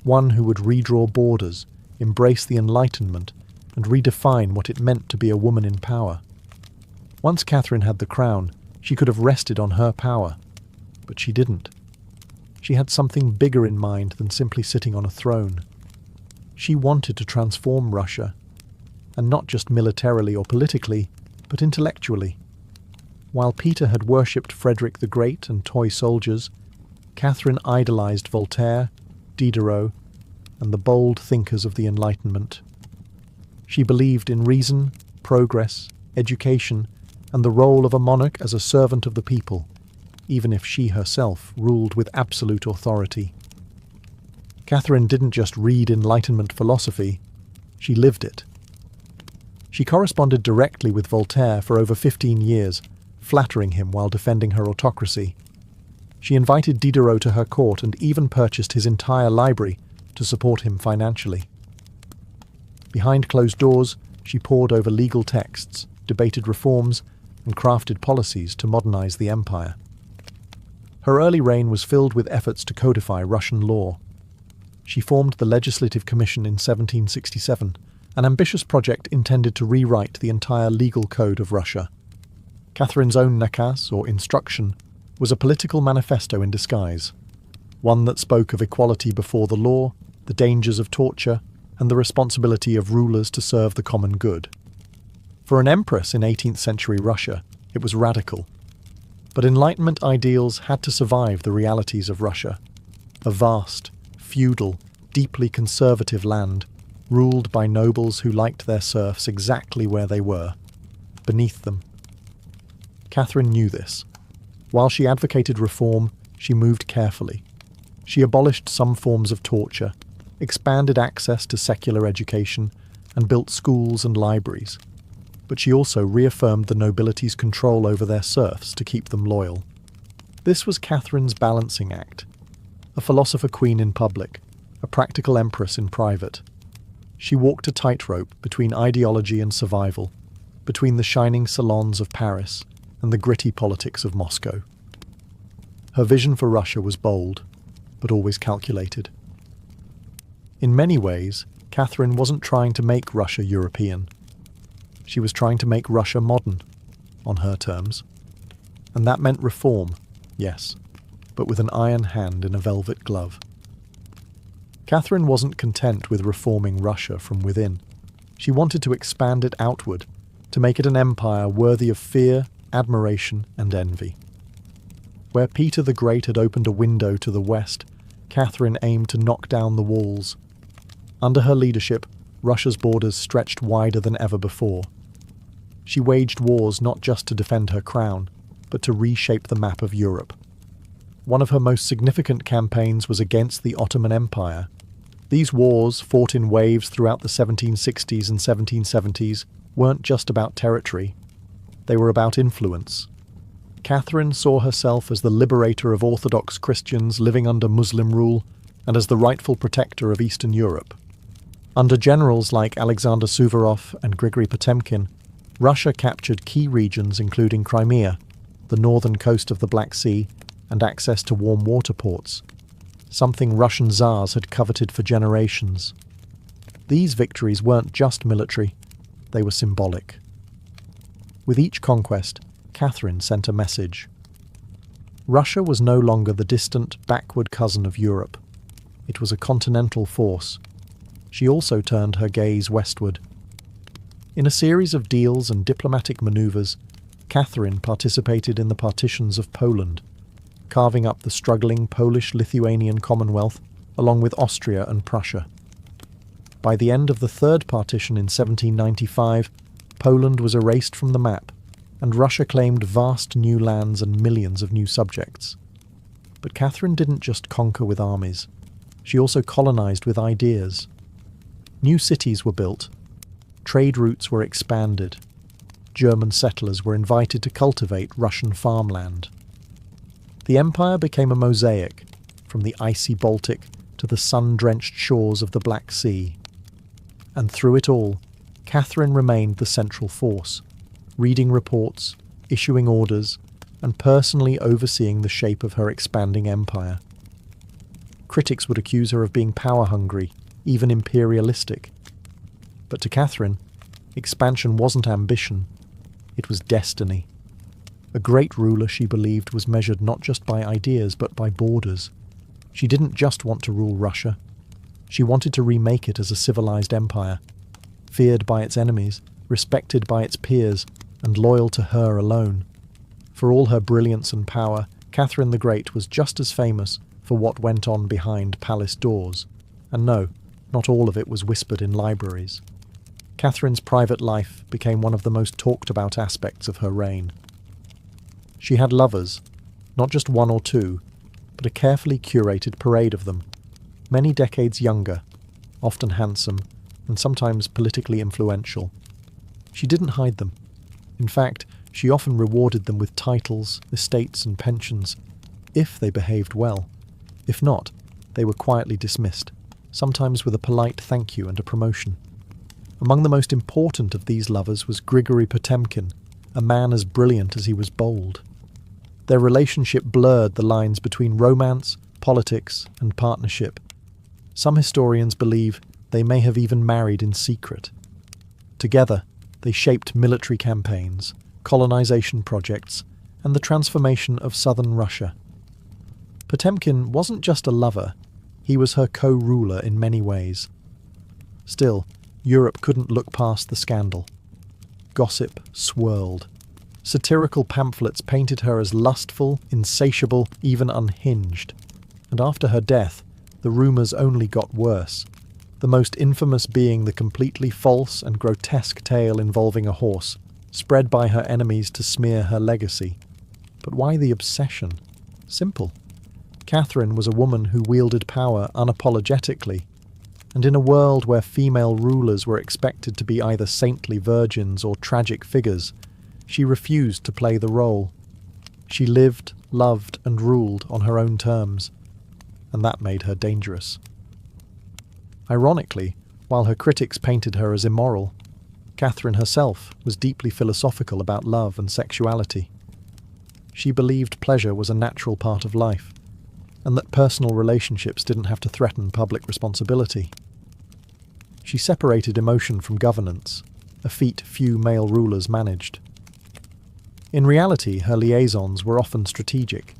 one who would redraw borders, embrace the Enlightenment, and redefine what it meant to be a woman in power. Once Catherine had the crown, she could have rested on her power, but she didn't. She had something bigger in mind than simply sitting on a throne. She wanted to transform Russia, and not just militarily or politically, but intellectually. While Peter had worshipped Frederick the Great and toy soldiers, Catherine idolized Voltaire, Diderot, and the bold thinkers of the Enlightenment. She believed in reason, progress, education, and the role of a monarch as a servant of the people, even if she herself ruled with absolute authority. Catherine didn't just read Enlightenment philosophy, she lived it. She corresponded directly with Voltaire for over 15 years, flattering him while defending her autocracy. She invited Diderot to her court and even purchased his entire library to support him financially. Behind closed doors, she pored over legal texts, debated reforms, and crafted policies to modernize the empire. Her early reign was filled with efforts to codify Russian law. She formed the Legislative Commission in 1767, an ambitious project intended to rewrite the entire legal code of Russia. Catherine's own nakaz, or instruction, was a political manifesto in disguise, one that spoke of equality before the law, the dangers of torture, and the responsibility of rulers to serve the common good. For an empress in 18th century Russia, it was radical. But Enlightenment ideals had to survive the realities of Russia, a vast, feudal, deeply conservative land, ruled by nobles who liked their serfs exactly where they were, beneath them. Catherine knew this. While she advocated reform, she moved carefully. She abolished some forms of torture, expanded access to secular education, and built schools and libraries. But she also reaffirmed the nobility's control over their serfs to keep them loyal. This was Catherine's balancing act, a philosopher queen in public, a practical empress in private. She walked a tightrope between ideology and survival, between the shining salons of Paris and the gritty politics of Moscow. Her vision for Russia was bold, but always calculated. In many ways, Catherine wasn't trying to make Russia European. She was trying to make Russia modern, on her terms. And that meant reform, yes, but with an iron hand in a velvet glove. Catherine wasn't content with reforming Russia from within. She wanted to expand it outward, to make it an empire worthy of fear, admiration, and envy. Where Peter the Great had opened a window to the west, Catherine aimed to knock down the walls. Under her leadership, Russia's borders stretched wider than ever before. She waged wars not just to defend her crown, but to reshape the map of Europe. One of her most significant campaigns was against the Ottoman Empire. These wars, fought in waves throughout the 1760s and 1770s, weren't just about territory. They were about influence. Catherine saw herself as the liberator of Orthodox Christians living under Muslim rule and as the rightful protector of Eastern Europe. Under generals like Alexander Suvorov and Grigory Potemkin, Russia captured key regions including Crimea, the northern coast of the Black Sea, and access to warm water ports, something Russian Tsars had coveted for generations. These victories weren't just military, they were symbolic. With each conquest, Catherine sent a message. Russia was no longer the distant, backward cousin of Europe. It was a continental force. She also turned her gaze westward. In a series of deals and diplomatic maneuvers, Catherine participated in the partitions of Poland, carving up the struggling Polish-Lithuanian Commonwealth along with Austria and Prussia. By the end of the Third Partition in 1795, Poland was erased from the map, and Russia claimed vast new lands and millions of new subjects. But Catherine didn't just conquer with armies. She also colonized with ideas. New cities were built. Trade routes were expanded. German settlers were invited to cultivate Russian farmland. The empire became a mosaic, from the icy Baltic to the sun-drenched shores of the Black Sea. And through it all, Catherine remained the central force, reading reports, issuing orders, and personally overseeing the shape of her expanding empire. Critics would accuse her of being power-hungry, even imperialistic. But to Catherine, expansion wasn't ambition, it was destiny. A great ruler, she believed, was measured not just by ideas but by borders. She didn't just want to rule Russia. She wanted to remake it as a civilized empire, feared by its enemies, respected by its peers, and loyal to her alone. For all her brilliance and power, Catherine the Great was just as famous for what went on behind palace doors. And no, not all of it was whispered in libraries. Catherine's private life became one of the most talked about aspects of her reign. She had lovers, not just one or two, but a carefully curated parade of them, many decades younger, often handsome, and sometimes politically influential. She didn't hide them. In fact, she often rewarded them with titles, estates, and pensions, if they behaved well. If not, they were quietly dismissed, sometimes with a polite thank you and a promotion. Among the most important of these lovers was Grigory Potemkin, a man as brilliant as he was bold. Their relationship blurred the lines between romance, politics, and partnership. Some historians believe they may have even married in secret. Together, they shaped military campaigns, colonization projects, and the transformation of southern Russia. Potemkin wasn't just a lover, he was her co-ruler in many ways. Still, Europe couldn't look past the scandal. Gossip swirled. Satirical pamphlets painted her as lustful, insatiable, even unhinged. And after her death, the rumours only got worse, the most infamous being the completely false and grotesque tale involving a horse, spread by her enemies to smear her legacy. But why the obsession? Simple. Catherine was a woman who wielded power unapologetically, and in a world where female rulers were expected to be either saintly virgins or tragic figures, she refused to play the role. She lived, loved, and ruled on her own terms, and that made her dangerous. Ironically, while her critics painted her as immoral, Catherine herself was deeply philosophical about love and sexuality. She believed pleasure was a natural part of life, and that personal relationships didn't have to threaten public responsibility. She separated emotion from governance, a feat few male rulers managed. In reality, her liaisons were often strategic.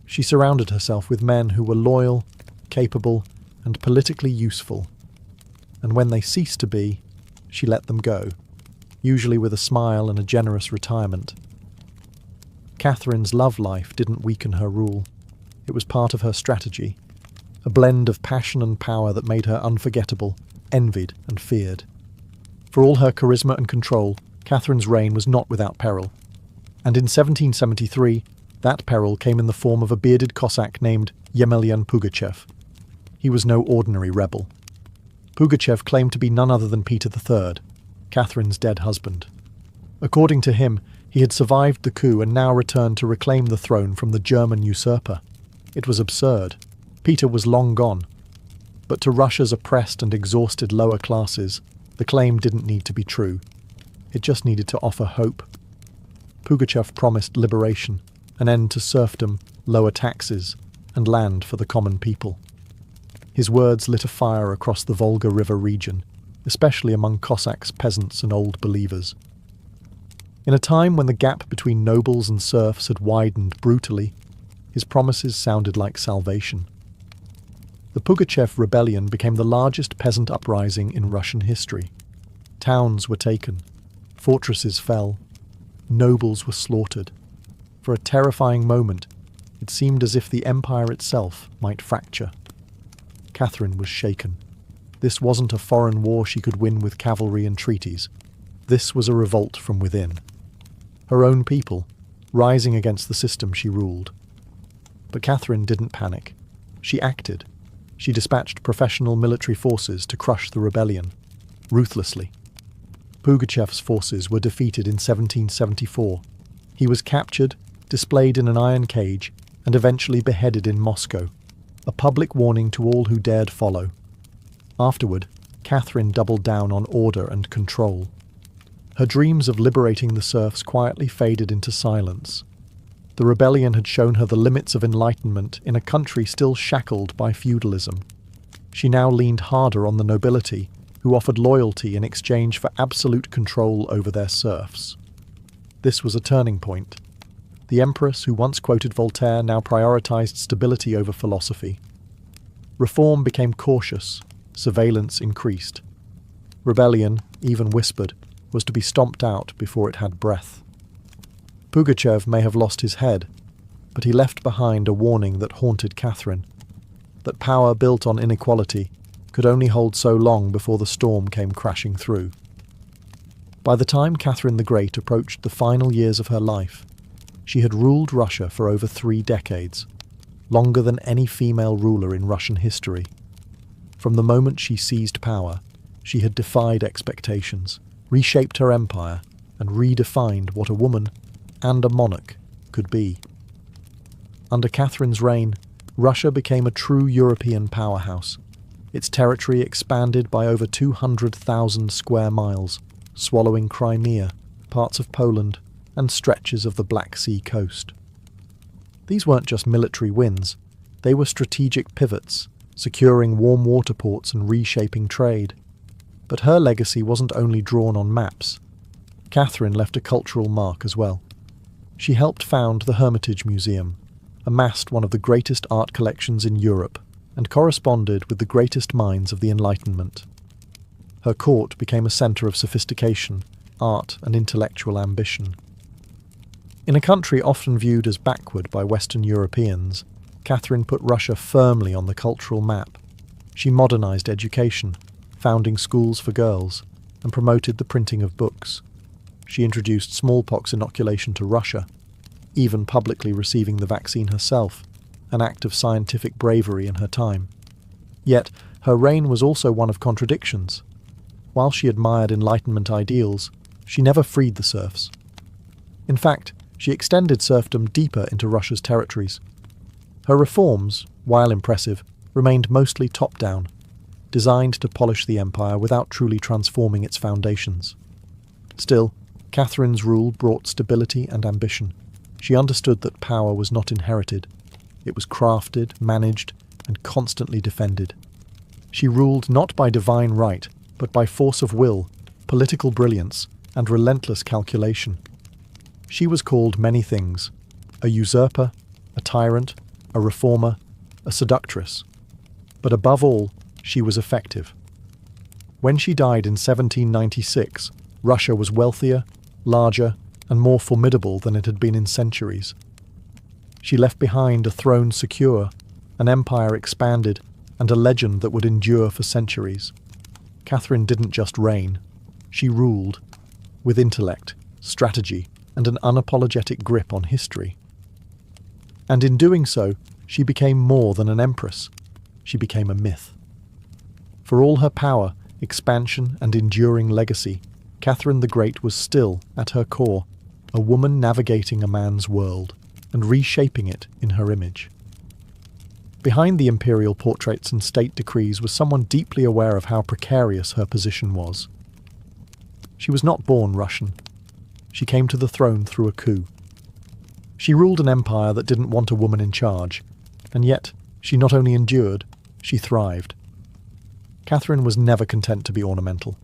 She surrounded herself with men who were loyal, capable, and politically useful, and when they ceased to be, she let them go, usually with a smile and a generous retirement. Catherine's love life didn't weaken her rule. It was part of her strategy, a blend of passion and power that made her unforgettable, envied and feared. For all her charisma and control, Catherine's reign was not without peril, and in 1773, that peril came in the form of a bearded Cossack named Yemelyan Pugachev. He was no ordinary rebel. Pugachev claimed to be none other than Peter III, Catherine's dead husband. According to him, he had survived the coup and now returned to reclaim the throne from the German usurper. It was absurd. Peter was long gone. But to Russia's oppressed and exhausted lower classes, the claim didn't need to be true. It just needed to offer hope. Pugachev promised liberation, an end to serfdom, lower taxes, and land for the common people. His words lit a fire across the Volga River region, especially among Cossacks, peasants, and old believers. In a time when the gap between nobles and serfs had widened brutally, his promises sounded like salvation. The Pugachev rebellion became the largest peasant uprising in Russian history. Towns were taken, fortresses fell, Nobles were slaughtered. For a terrifying moment, it seemed as if the empire itself might fracture. Catherine was shaken. This wasn't a foreign war she could win with cavalry and treaties. This was a revolt from within. Her own people, rising against the system she ruled. But Catherine didn't panic. She acted. She dispatched professional military forces to crush the rebellion, ruthlessly. Pugachev's forces were defeated in 1774. He was captured, displayed in an iron cage, and eventually beheaded in Moscow, a public warning to all who dared follow. Afterward, Catherine doubled down on order and control. Her dreams of liberating the serfs quietly faded into silence. The rebellion had shown her the limits of enlightenment in a country still shackled by feudalism. She now leaned harder on the nobility, who offered loyalty in exchange for absolute control over their serfs. This was a turning point. The empress who once quoted Voltaire now prioritized stability over philosophy. Reform became cautious, surveillance increased. Rebellion, even whispered, was to be stomped out before it had breath. Pugachev may have lost his head, but he left behind a warning that haunted Catherine, that power built on inequality could only hold so long before the storm came crashing through. By the time Catherine the Great approached the final years of her life, she had ruled Russia for over 3 decades, longer than any female ruler in Russian history. From the moment she seized power, she had defied expectations, reshaped her empire, and redefined what a woman and a monarch could be. Under Catherine's reign, Russia became a true European powerhouse. Its territory expanded by over 200,000 square miles, swallowing Crimea, parts of Poland, and stretches of the Black Sea coast. These weren't just military wins, they were strategic pivots, securing warm water ports and reshaping trade. But her legacy wasn't only drawn on maps. Catherine left a cultural mark as well. She helped found the Hermitage Museum, amassed one of the greatest art collections in Europe, and corresponded with the greatest minds of the Enlightenment. Her court became a centre of sophistication, art, and intellectual ambition. In a country often viewed as backward by Western Europeans, Catherine put Russia firmly on the cultural map. She modernised education, founding schools for girls, and promoted the printing of books. She introduced smallpox inoculation to Russia, even publicly receiving the vaccine herself, an act of scientific bravery in her time. Yet, her reign was also one of contradictions. While she admired Enlightenment ideals, she never freed the serfs. In fact, she extended serfdom deeper into Russia's territories. Her reforms, while impressive, remained mostly top-down, designed to polish the empire without truly transforming its foundations. Still, Catherine's rule brought stability and ambition. She understood that power was not inherited. It was crafted, managed, and constantly defended. She ruled not by divine right, but by force of will, political brilliance, and relentless calculation. She was called many things: a usurper, a tyrant, a reformer, a seductress. But above all, she was effective. When she died in 1796, Russia was wealthier, larger, and more formidable than it had been in centuries. She left behind a throne secure, an empire expanded, and a legend that would endure for centuries. Catherine didn't just reign, she ruled, with intellect, strategy, and an unapologetic grip on history. And in doing so, she became more than an empress. She became a myth. For all her power, expansion, and enduring legacy, Catherine the Great was still, at her core, a woman navigating a man's world and reshaping it in her image. Behind the imperial portraits and state decrees was someone deeply aware of how precarious her position was. She was not born Russian. She came to the throne through a coup. She ruled an empire that didn't want a woman in charge, and yet she not only endured, she thrived. Catherine was never content to be ornamental.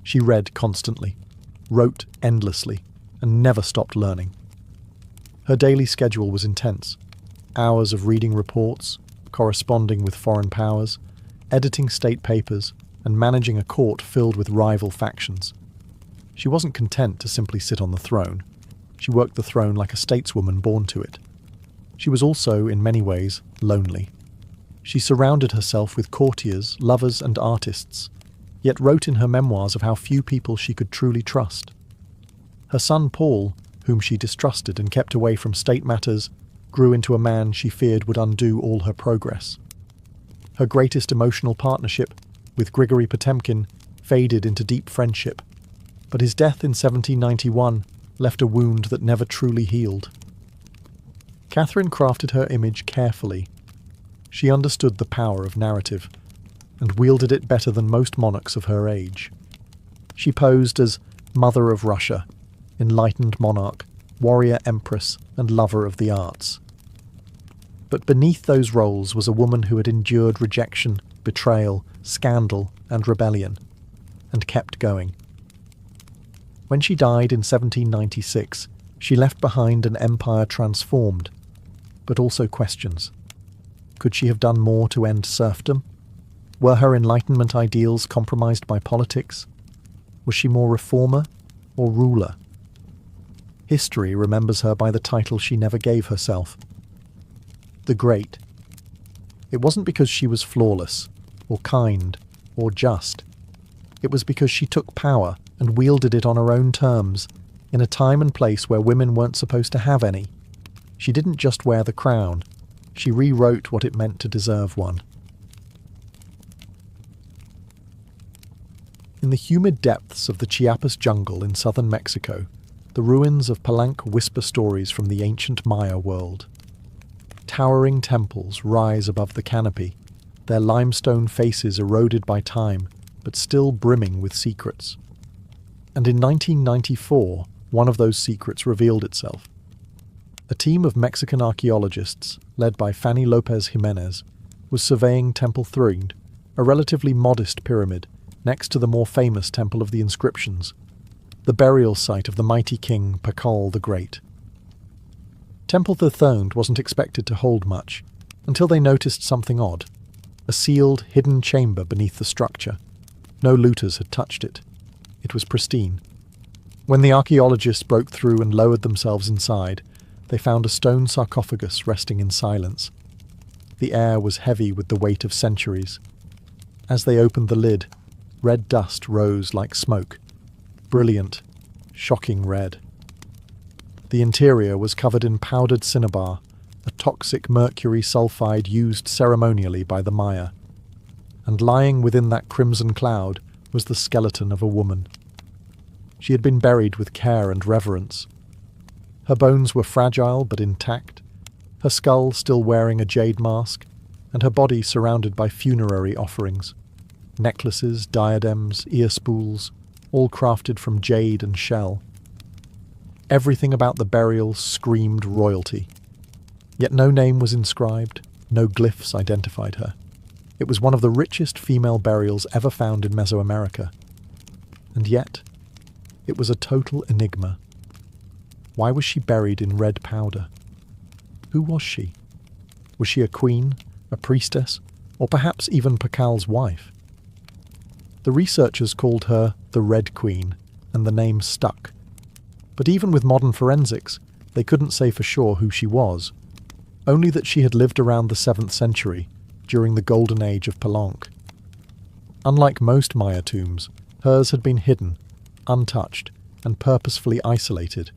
She read constantly, wrote endlessly, and never stopped learning. Her daily schedule was intense. Hours of reading reports, corresponding with foreign powers, editing state papers, and managing a court filled with rival factions. She wasn't content to simply sit on the throne. She worked the throne like a stateswoman born to it. She was also, in many ways, lonely. She surrounded herself with courtiers, lovers, and artists, yet wrote in her memoirs of how few people she could truly trust. Her son Paul, whom she distrusted and kept away from state matters, grew into a man she feared would undo all her progress. Her greatest emotional partnership, with Grigory Potemkin, faded into deep friendship, but his death in 1791 left a wound that never truly healed. Catherine crafted her image carefully. She understood the power of narrative, and wielded it better than most monarchs of her age. She posed as Mother of Russia, enlightened monarch, warrior empress, and lover of the arts. But beneath those roles was a woman who had endured rejection, betrayal, scandal, and rebellion, and kept going. When she died in 1796, she left behind an empire transformed, but also questions. Could she have done more to end serfdom? Were her Enlightenment ideals compromised by politics? Was she more reformer or ruler? History remembers her by the title she never gave herself, the Great. It wasn't because she was flawless, or kind, or just. It was because she took power and wielded it on her own terms, in a time and place where women weren't supposed to have any. She didn't just wear the crown, she rewrote what it meant to deserve one. In the humid depths of the Chiapas jungle in southern Mexico, the ruins of Palenque whisper stories from the ancient Maya world. Towering temples rise above the canopy, their limestone faces eroded by time, but still brimming with secrets. And in 1994, one of those secrets revealed itself. A team of Mexican archaeologists, led by Fanny Lopez Jimenez, was surveying Temple Threed, a relatively modest pyramid, next to the more famous Temple of the Inscriptions, the burial site of the mighty king Pakal the Great. Temple Threed wasn't expected to hold much, until they noticed something odd, a sealed, hidden chamber beneath the structure. No looters had touched it. It was pristine. When the archaeologists broke through and lowered themselves inside, they found a stone sarcophagus resting in silence. The air was heavy with the weight of centuries. As they opened the lid, red dust rose like smoke. Brilliant, shocking red. The interior was covered in powdered cinnabar, a toxic mercury sulfide used ceremonially by the Maya. And lying within that crimson cloud was the skeleton of a woman. She had been buried with care and reverence. Her bones were fragile but intact, her skull still wearing a jade mask, and her body surrounded by funerary offerings. Necklaces, diadems, ear spools, all crafted from jade and shell. Everything about the burial screamed royalty. Yet no name was inscribed, no glyphs identified her. It was one of the richest female burials ever found in Mesoamerica. And yet, it was a total enigma. Why was she buried in red powder? Who was she? Was she a queen, a priestess, or perhaps even Pakal's wife? The researchers called her the Red Queen, and the name stuck. But even with modern forensics, they couldn't say for sure who she was, only that she had lived around the 7th century, during the golden age of Palenque. Unlike most Maya tombs, hers had been hidden, untouched, and purposefully isolated.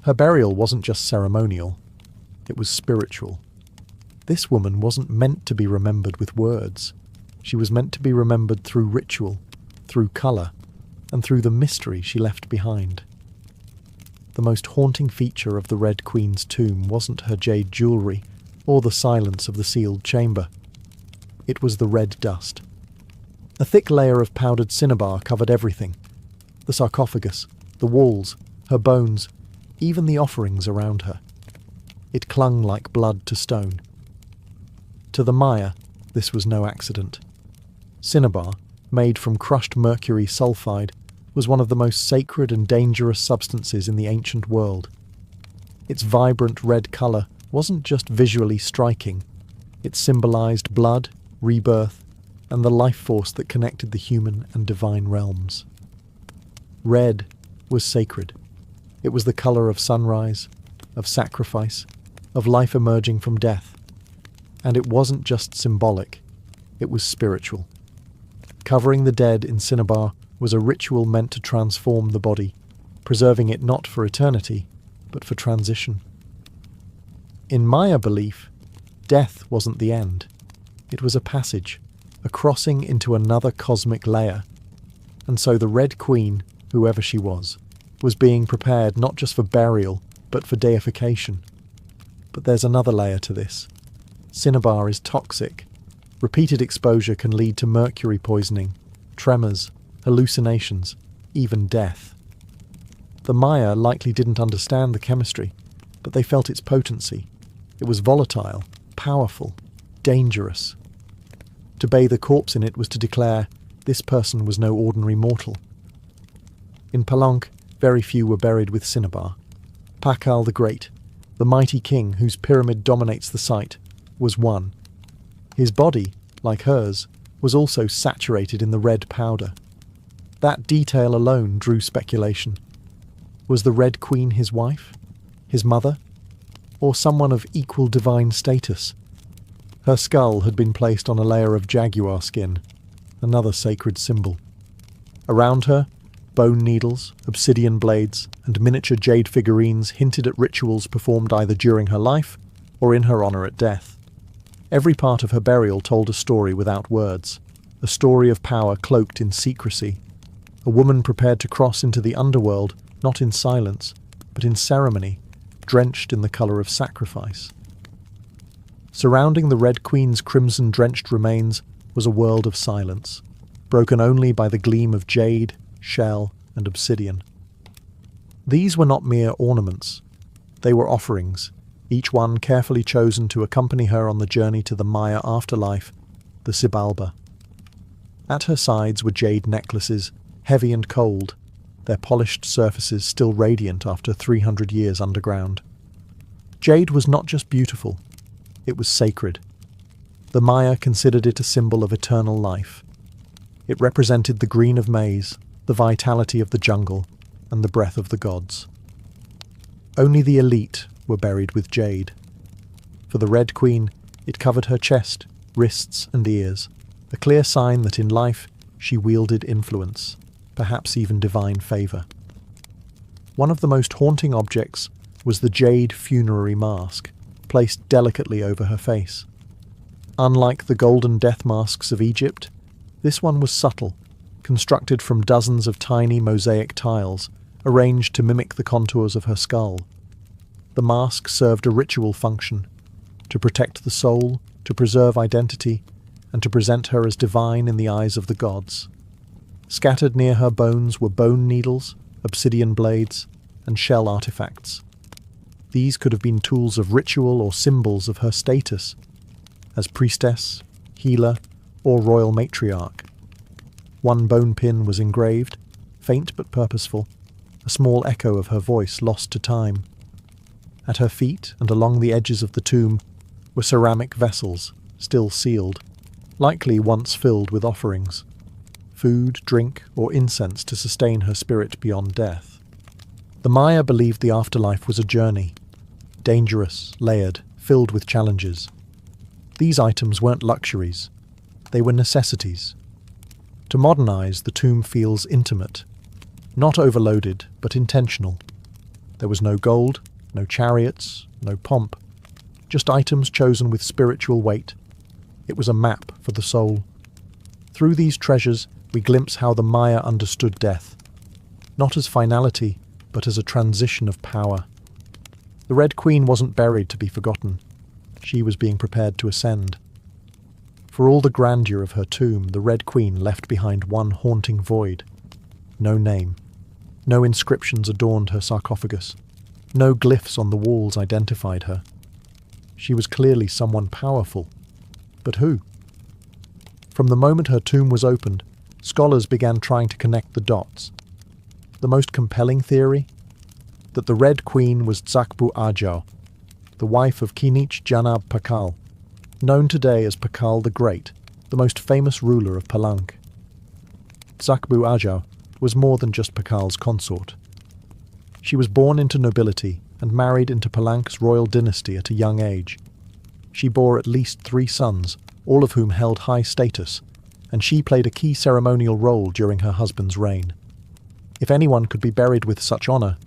Her burial wasn't just ceremonial, it was spiritual. This woman wasn't meant to be remembered with words. She was meant to be remembered through ritual, through colour, and through the mystery she left behind. The most haunting feature of the Red Queen's tomb wasn't her jade jewellery, or the silence of the sealed chamber. It was the red dust. A thick layer of powdered cinnabar covered everything. The sarcophagus, the walls, her bones, even the offerings around her. It clung like blood to stone. To the Maya, this was no accident. Cinnabar, made from crushed mercury sulfide, was one of the most sacred and dangerous substances in the ancient world. Its vibrant red colour wasn't just visually striking. It symbolised blood, rebirth, and the life force that connected the human and divine realms. Red was sacred. It was the color of sunrise, of sacrifice, of life emerging from death. And it wasn't just symbolic, it was spiritual. Covering the dead in cinnabar was a ritual meant to transform the body, preserving it not for eternity, but for transition. In Maya belief, death wasn't the end. It was a passage, a crossing into another cosmic layer. And so the Red Queen, whoever she was being prepared not just for burial, but for deification. But there's another layer to this. Cinnabar is toxic. Repeated exposure can lead to mercury poisoning, tremors, hallucinations, even death. The Maya likely didn't understand the chemistry, but they felt its potency. It was volatile, powerful, dangerous. To bathe a corpse in it was to declare this person was no ordinary mortal. In Palenque, very few were buried with cinnabar. Pakal the Great, the mighty king whose pyramid dominates the site, was one. His body, like hers, was also saturated in the red powder. That detail alone drew speculation. Was the Red Queen his wife? His mother? Or someone of equal divine status? Her skull had been placed on a layer of jaguar skin, another sacred symbol. Around her, bone needles, obsidian blades, and miniature jade figurines hinted at rituals performed either during her life or in her honor at death. Every part of her burial told a story without words, a story of power cloaked in secrecy, a woman prepared to cross into the underworld, not in silence, but in ceremony, drenched in the colour of sacrifice. Surrounding the Red Queen's crimson-drenched remains was a world of silence, broken only by the gleam of jade, shell, and obsidian. These were not mere ornaments. They were offerings, each one carefully chosen to accompany her on the journey to the Maya afterlife, the Xibalba. At her sides were jade necklaces, heavy and cold, their polished surfaces still radiant after 300 years underground. Jade was not just beautiful, it was sacred. The Maya considered it a symbol of eternal life. It represented the green of maize, the vitality of the jungle, and the breath of the gods. Only the elite were buried with jade. For the Red Queen, it covered her chest, wrists, and ears, a clear sign that in life she wielded influence, perhaps even divine favour. One of the most haunting objects was the jade funerary mask, placed delicately over her face. Unlike the golden death masks of Egypt, this one was subtle, constructed from dozens of tiny mosaic tiles, arranged to mimic the contours of her skull. The mask served a ritual function, to protect the soul, to preserve identity, and to present her as divine in the eyes of the gods. Scattered near her bones were bone needles, obsidian blades, and shell artifacts. These could have been tools of ritual or symbols of her status, as priestess, healer, or royal matriarch. One bone pin was engraved, faint but purposeful, a small echo of her voice lost to time. At her feet and along the edges of the tomb were ceramic vessels, still sealed, likely once filled with offerings, food, drink, or incense to sustain her spirit beyond death. The Maya believed the afterlife was a journey, dangerous, layered, filled with challenges. These items weren't luxuries, they were necessities. To modernize, the tomb feels intimate, not overloaded, but intentional. There was no gold, no chariots, no pomp, just items chosen with spiritual weight. It was a map for the soul. Through these treasures, we glimpse how the Maya understood death, not as finality, but as a transition of power. The Red Queen wasn't buried to be forgotten. She was being prepared to ascend. For all the grandeur of her tomb, the Red Queen left behind one haunting void. No name. No inscriptions adorned her sarcophagus. No glyphs on the walls identified her. She was clearly someone powerful. But who? From the moment her tomb was opened, scholars began trying to connect the dots. The most compelling theory? That the Red Queen was Tsakbu Ajau, the wife of Kinich Janab Pakal, known today as Pakal the Great, the most famous ruler of Palenque. Tsakbu Ajau was more than just Pakal's consort. She was born into nobility and married into Palank's royal dynasty at a young age. She bore at least 3 sons, all of whom held high status, and she played a key ceremonial role during her husband's reign. If anyone could be buried with such honour,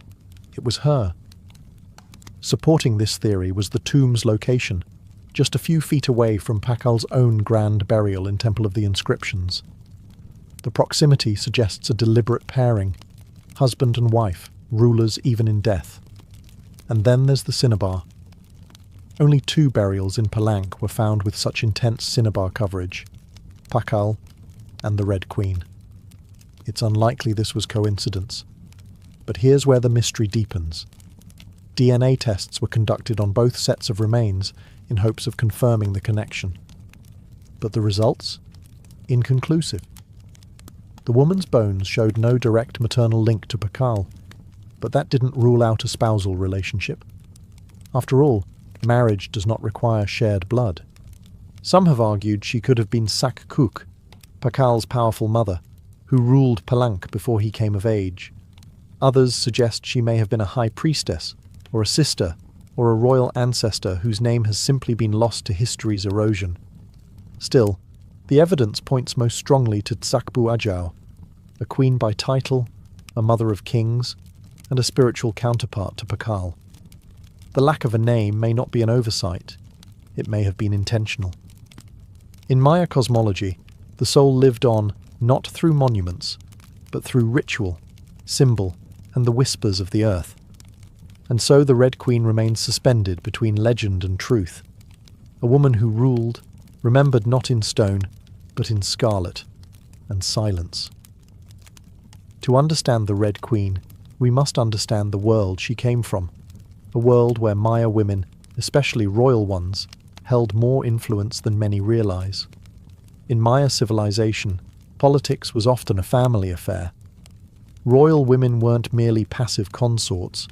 it was her. Supporting this theory was the tomb's location, just a few feet away from Pakal's own grand burial in Temple of the Inscriptions. The proximity suggests a deliberate pairing, husband and wife, rulers even in death. And then there's the cinnabar. Only 2 burials in Palank were found with such intense cinnabar coverage, Pakal and the Red Queen. It's unlikely this was coincidence. But here's where the mystery deepens. DNA tests were conducted on both sets of remains in hopes of confirming the connection. But the results? Inconclusive. The woman's bones showed no direct maternal link to Pakal, but that didn't rule out a spousal relationship. After all, marriage does not require shared blood. Some have argued she could have been Sakkuk, Pakal's powerful mother, who ruled Palank before he came of age. Others suggest she may have been a high priestess, or a sister, or a royal ancestor whose name has simply been lost to history's erosion. Still, the evidence points most strongly to Tsakbu Ajau, a queen by title, a mother of kings, and a spiritual counterpart to Pakal. The lack of a name may not be an oversight. It may have been intentional. In Maya cosmology, the soul lived on not through monuments, but through ritual, symbol, and the whispers of the earth. And so the Red Queen remains suspended between legend and truth, a woman who ruled, remembered not in stone, but in scarlet and silence. To understand the Red Queen, we must understand the world she came from, a world where Maya women, especially royal ones, held more influence than many realize. In Maya civilization, politics was often a family affair. Royal women weren't merely passive consorts.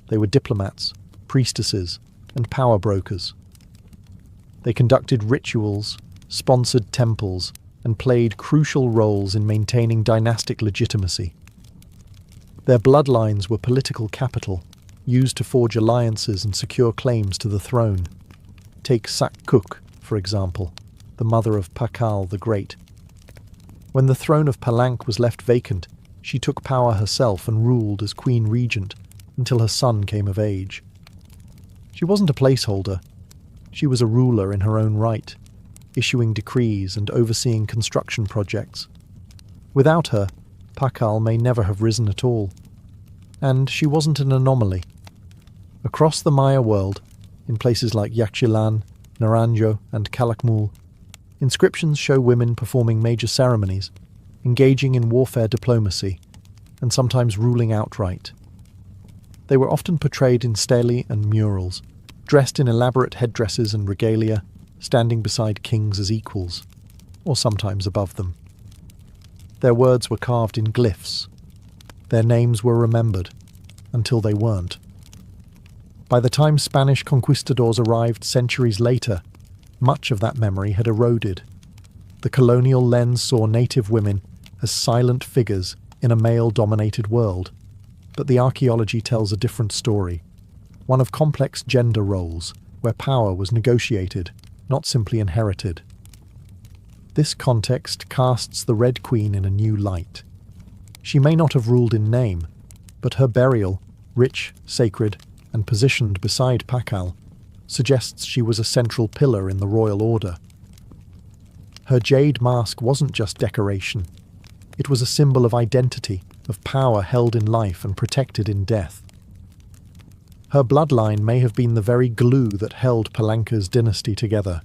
They were diplomats, priestesses, and power brokers. They conducted rituals, sponsored temples, and played crucial roles in maintaining dynastic legitimacy. Their bloodlines were political capital, used to forge alliances and secure claims to the throne. Take Sakkuk, for example, the mother of Pakal the Great. When the throne of Palank was left vacant, she took power herself and ruled as queen regent until her son came of age. She wasn't a placeholder. She was a ruler in her own right, issuing decrees and overseeing construction projects. Without her, Pakal may never have risen at all. And she wasn't an anomaly. Across the Maya world, in places like Yaxchilan, Naranjo, and Calakmul, inscriptions show women performing major ceremonies, engaging in warfare diplomacy, and sometimes ruling outright. They were often portrayed in stelae and murals, dressed in elaborate headdresses and regalia, standing beside kings as equals, or sometimes above them. Their words were carved in glyphs. Their names were remembered, until they weren't. By the time Spanish conquistadors arrived centuries later, much of that memory had eroded. The colonial lens saw native women as silent figures in a male-dominated world, but the archaeology tells a different story, one of complex gender roles, where power was negotiated, not simply inherited. This context casts the Red Queen in a new light. She may not have ruled in name, but her burial, rich, sacred, and positioned beside Pakal, suggests she was a central pillar in the royal order. Her jade mask wasn't just decoration. It was a symbol of identity, of power held in life and protected in death. Her bloodline may have been the very glue that held Palanka's dynasty together.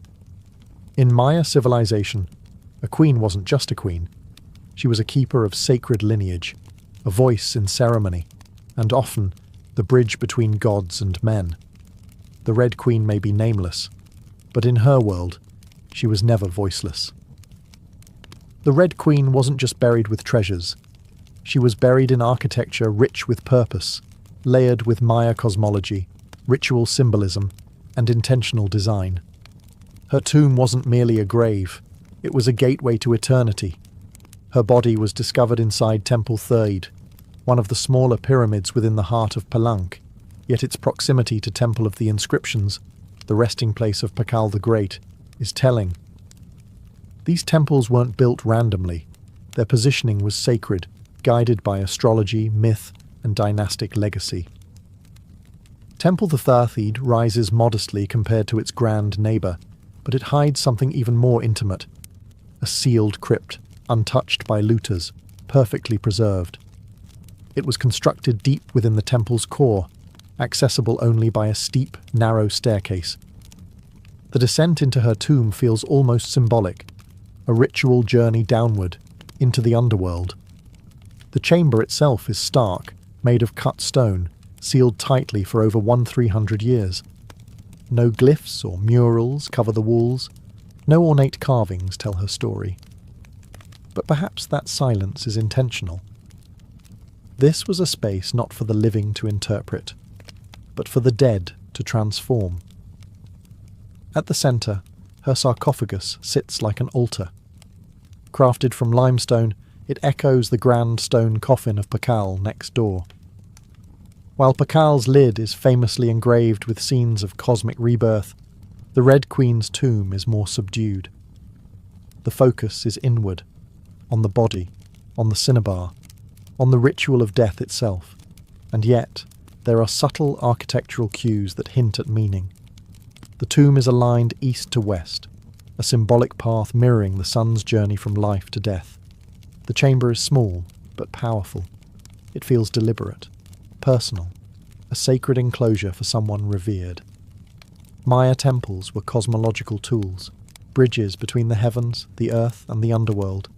In Maya civilization, a queen wasn't just a queen. She was a keeper of sacred lineage, a voice in ceremony, and often the bridge between gods and men. The Red Queen may be nameless, but in her world, she was never voiceless. The Red Queen wasn't just buried with treasures. She was buried in architecture rich with purpose, layered with Maya cosmology, ritual symbolism, and intentional design. Her tomb wasn't merely a grave, it was a gateway to eternity, Her body was discovered inside Temple Third, one of the smaller pyramids within the heart of Palenque, yet its proximity to Temple of the Inscriptions, the resting place of Pakal the Great, is telling. These temples weren't built randomly. Their positioning was sacred, guided by astrology, myth, and dynastic legacy. Temple the Third rises modestly compared to its grand neighbour, but it hides something even more intimate. A sealed crypt, untouched by looters, perfectly preserved. It was constructed deep within the temple's core, accessible only by a steep, narrow staircase. The descent into her tomb feels almost symbolic, a ritual journey downward, into the underworld. The chamber itself is stark, made of cut stone, sealed tightly for over 1,300 years. No glyphs or murals cover the walls, no ornate carvings tell her story. But perhaps that silence is intentional. This was a space not for the living to interpret, but for the dead to transform. At the centre, her sarcophagus sits like an altar. Crafted from limestone, it echoes the grand stone coffin of Pakal next door. While Pakal's lid is famously engraved with scenes of cosmic rebirth, the Red Queen's tomb is more subdued. The focus is inward, on the body, on the cinnabar, on the ritual of death itself, and yet there are subtle architectural cues that hint at meaning. The tomb is aligned east to west, a symbolic path mirroring the sun's journey from life to death. The chamber is small, but powerful. It feels deliberate, personal, a sacred enclosure for someone revered. Maya temples were cosmological tools, bridges between the heavens, the earth, and the underworld.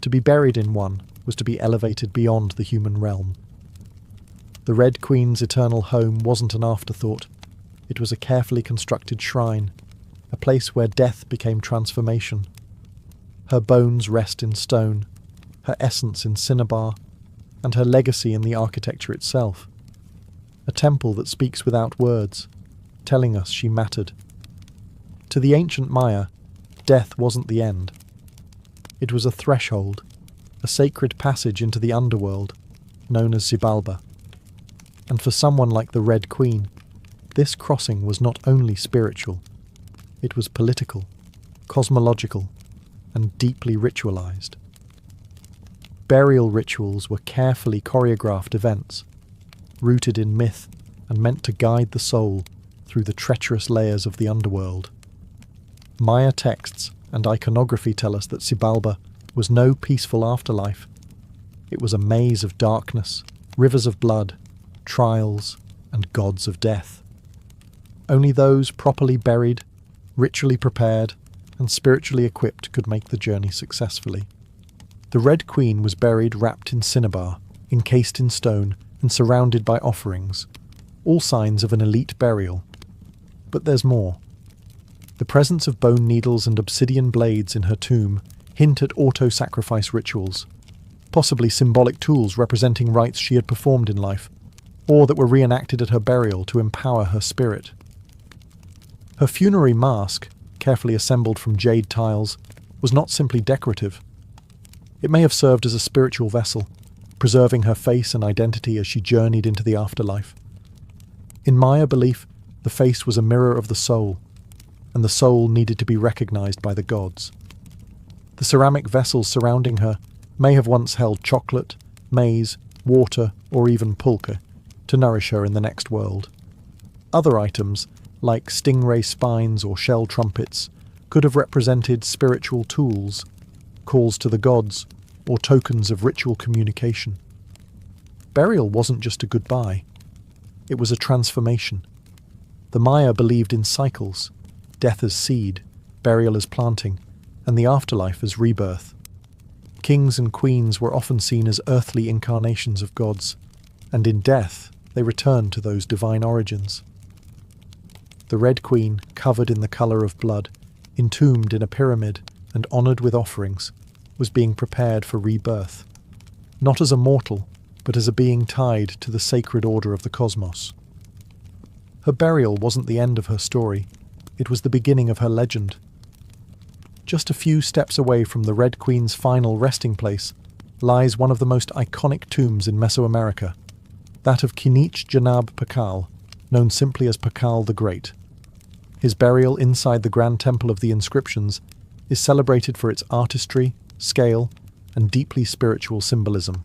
To be buried in one was to be elevated beyond the human realm. The Red Queen's eternal home wasn't an afterthought. It was a carefully constructed shrine, a place where death became transformation. Her bones rest in stone, her essence in cinnabar, and her legacy in the architecture itself. A temple that speaks without words, telling us she mattered. To the ancient Maya, death wasn't the end. It was a threshold, a sacred passage into the underworld, known as Xibalba. And for someone like the Red Queen, this crossing was not only spiritual, it was political, cosmological, and deeply ritualized. Burial rituals were carefully choreographed events, rooted in myth and meant to guide the soul through the treacherous layers of the underworld. Maya texts and iconography tell us that Xibalba was no peaceful afterlife. It was a maze of darkness, rivers of blood, trials, and gods of death. Only those properly buried, ritually prepared, and spiritually equipped could make the journey successfully. The Red Queen was buried wrapped in cinnabar, encased in stone, and surrounded by offerings, all signs of an elite burial. But there's more. The presence of bone needles and obsidian blades in her tomb hint at auto-sacrifice rituals, possibly symbolic tools representing rites she had performed in life, or that were reenacted at her burial to empower her spirit. Her funerary mask, carefully assembled from jade tiles, was not simply decorative. It may have served as a spiritual vessel, preserving her face and identity as she journeyed into the afterlife. In Maya belief, the face was a mirror of the soul, and the soul needed to be recognized by the gods. The ceramic vessels surrounding her may have once held chocolate, maize, water, or even pulque, to nourish her in the next world. Other items, like stingray spines or shell trumpets, could have represented spiritual tools, calls to the gods, or tokens of ritual communication. Burial wasn't just a goodbye. It was a transformation. The Maya believed in cycles, death as seed, burial as planting, and the afterlife as rebirth. Kings and queens were often seen as earthly incarnations of gods, and in death they returned to those divine origins. The Red Queen, covered in the colour of blood, entombed in a pyramid and honoured with offerings, was being prepared for rebirth, not as a mortal, but as a being tied to the sacred order of the cosmos. Her burial wasn't the end of her story, it was the beginning of her legend. Just a few steps away from the Red Queen's final resting place lies one of the most iconic tombs in Mesoamerica, that of Kinich Janab Pakal, known simply as Pakal the Great. His burial inside the Grand Temple of the Inscriptions is celebrated for its artistry, scale, and deeply spiritual symbolism.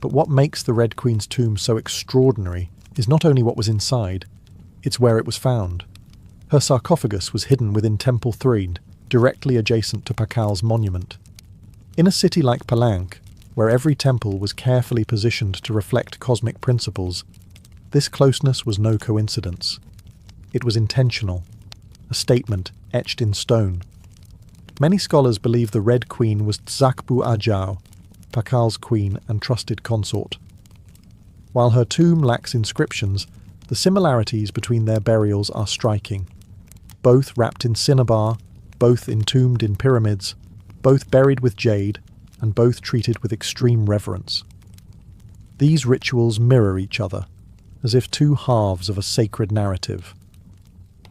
But what makes the Red Queen's tomb so extraordinary is not only what was inside, it's where it was found. Her sarcophagus was hidden within Temple Threed, directly adjacent to Pakal's monument. In a city like Palenque, where every temple was carefully positioned to reflect cosmic principles, this closeness was no coincidence. It was intentional, a statement etched in stone. Many scholars believe the Red Queen was Tzakbu Ajao, Pakal's queen and trusted consort. While her tomb lacks inscriptions, the similarities between their burials are striking. Both wrapped in cinnabar, both entombed in pyramids, both buried with jade, and both treated with extreme reverence. These rituals mirror each other, as if two halves of a sacred narrative.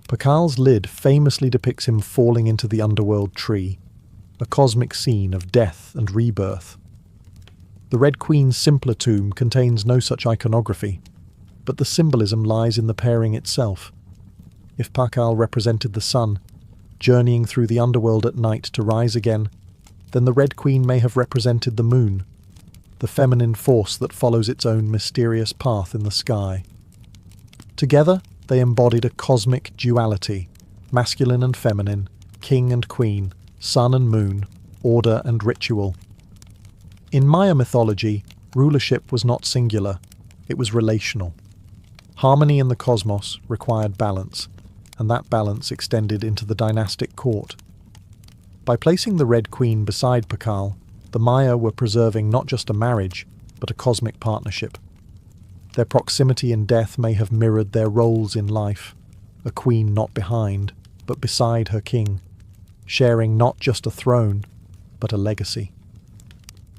Pakal's lid famously depicts him falling into the underworld tree, a cosmic scene of death and rebirth. The Red Queen's simpler tomb contains no such iconography, but the symbolism lies in the pairing itself. If Pakal represented the sun, journeying through the underworld at night to rise again, then the Red Queen may have represented the moon, the feminine force that follows its own mysterious path in the sky. Together, they embodied a cosmic duality, masculine and feminine, king and queen, sun and moon, order and ritual. In Maya mythology, rulership was not singular, it was relational. Harmony in the cosmos required balance, and that balance extended into the dynastic court. By placing the Red Queen beside Pakal, the Maya were preserving not just a marriage, but a cosmic partnership. Their proximity in death may have mirrored their roles in life, a queen not behind, but beside her king, sharing not just a throne, but a legacy.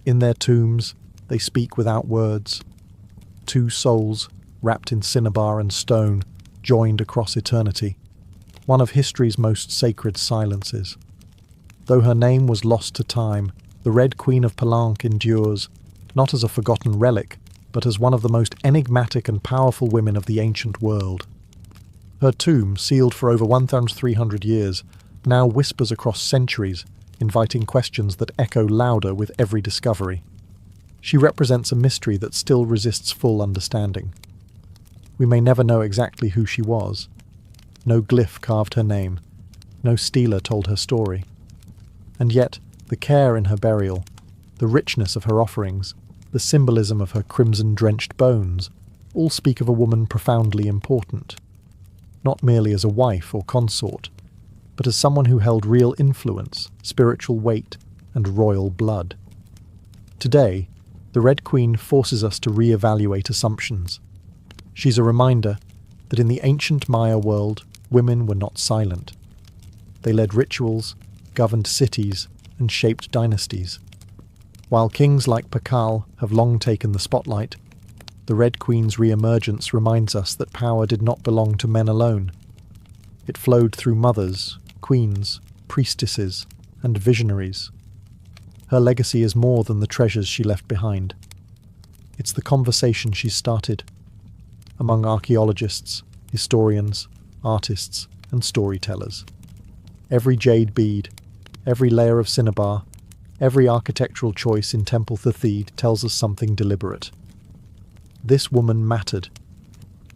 In their tombs, they speak without words. Two souls, wrapped in cinnabar and stone, joined across eternity, one of history's most sacred silences. Though her name was lost to time, the Red Queen of Palenque endures, not as a forgotten relic, but as one of the most enigmatic and powerful women of the ancient world. Her tomb, sealed for over 1,300 years, now whispers across centuries, inviting questions that echo louder with every discovery. She represents a mystery that still resists full understanding. We may never know exactly who she was. No glyph carved her name. No stela told her story. And yet, the care in her burial, the richness of her offerings, the symbolism of her crimson-drenched bones, all speak of a woman profoundly important. Not merely as a wife or consort, but as someone who held real influence, spiritual weight, and royal blood. Today, the Red Queen forces us to re-evaluate assumptions. She's a reminder that in the ancient Maya world, women were not silent. They led rituals, governed cities, and shaped dynasties. While kings like Pakal have long taken the spotlight, the Red Queen's re-emergence reminds us that power did not belong to men alone. It flowed through mothers, queens, priestesses, and visionaries. Her legacy is more than the treasures she left behind. It's the conversation she started, among archaeologists, historians, artists, and storytellers. Every jade bead, every layer of cinnabar, every architectural choice in Temple Threed tells us something deliberate. This woman mattered,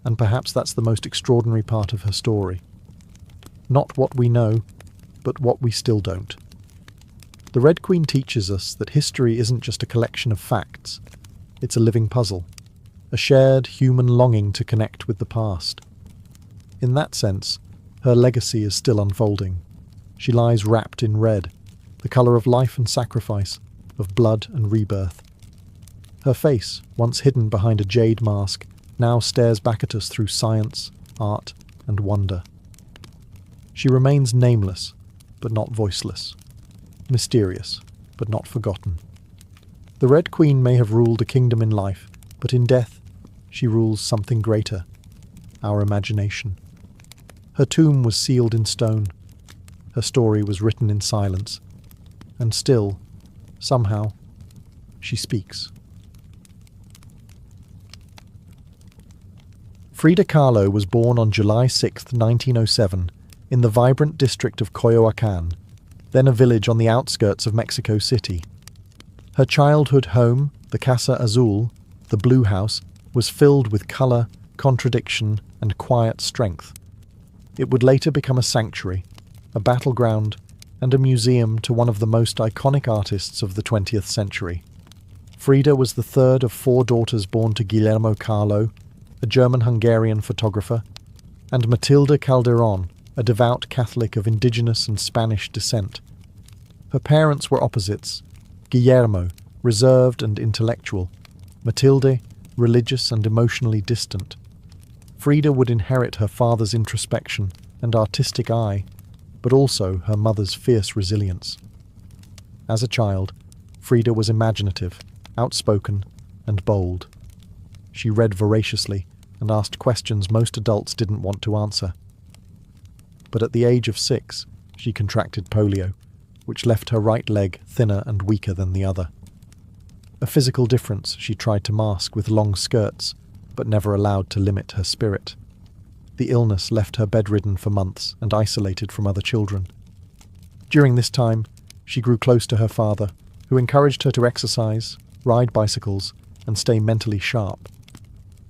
and perhaps that's the most extraordinary part of her story. Not what we know, but what we still don't. The Red Queen teaches us that history isn't just a collection of facts, it's a living puzzle, a shared human longing to connect with the past. In that sense, her legacy is still unfolding. She lies wrapped in red, the colour of life and sacrifice, of blood and rebirth. Her face, once hidden behind a jade mask, now stares back at us through science, art, and wonder. She remains nameless, but not voiceless. Mysterious, but not forgotten. The Red Queen may have ruled a kingdom in life, but in death, she rules something greater, our imagination. Her tomb was sealed in stone. Her story was written in silence, and still, somehow, she speaks. Frida Kahlo was born on July 6, 1907, in the vibrant district of Coyoacán, then a village on the outskirts of Mexico City. Her childhood home, the Casa Azul, the Blue House, was filled with colour, contradiction, and quiet strength. It would later become a sanctuary, a battleground, and a museum to one of the most iconic artists of the 20th century. Frida was the third of 4 daughters born to Guillermo Kahlo, a German-Hungarian photographer, and Matilde Calderón, a devout Catholic of indigenous and Spanish descent. Her parents were opposites: Guillermo, reserved and intellectual; Matilde, religious and emotionally distant. Frida would inherit her father's introspection and artistic eye, but also her mother's fierce resilience. As a child, Frida was imaginative, outspoken, and bold. She read voraciously and asked questions most adults didn't want to answer. But at the age of 6, she contracted polio, which left her right leg thinner and weaker than the other. A physical difference she tried to mask with long skirts, but never allowed to limit her spirit. The illness left her bedridden for months and isolated from other children. During this time, she grew close to her father, who encouraged her to exercise, ride bicycles, and stay mentally sharp.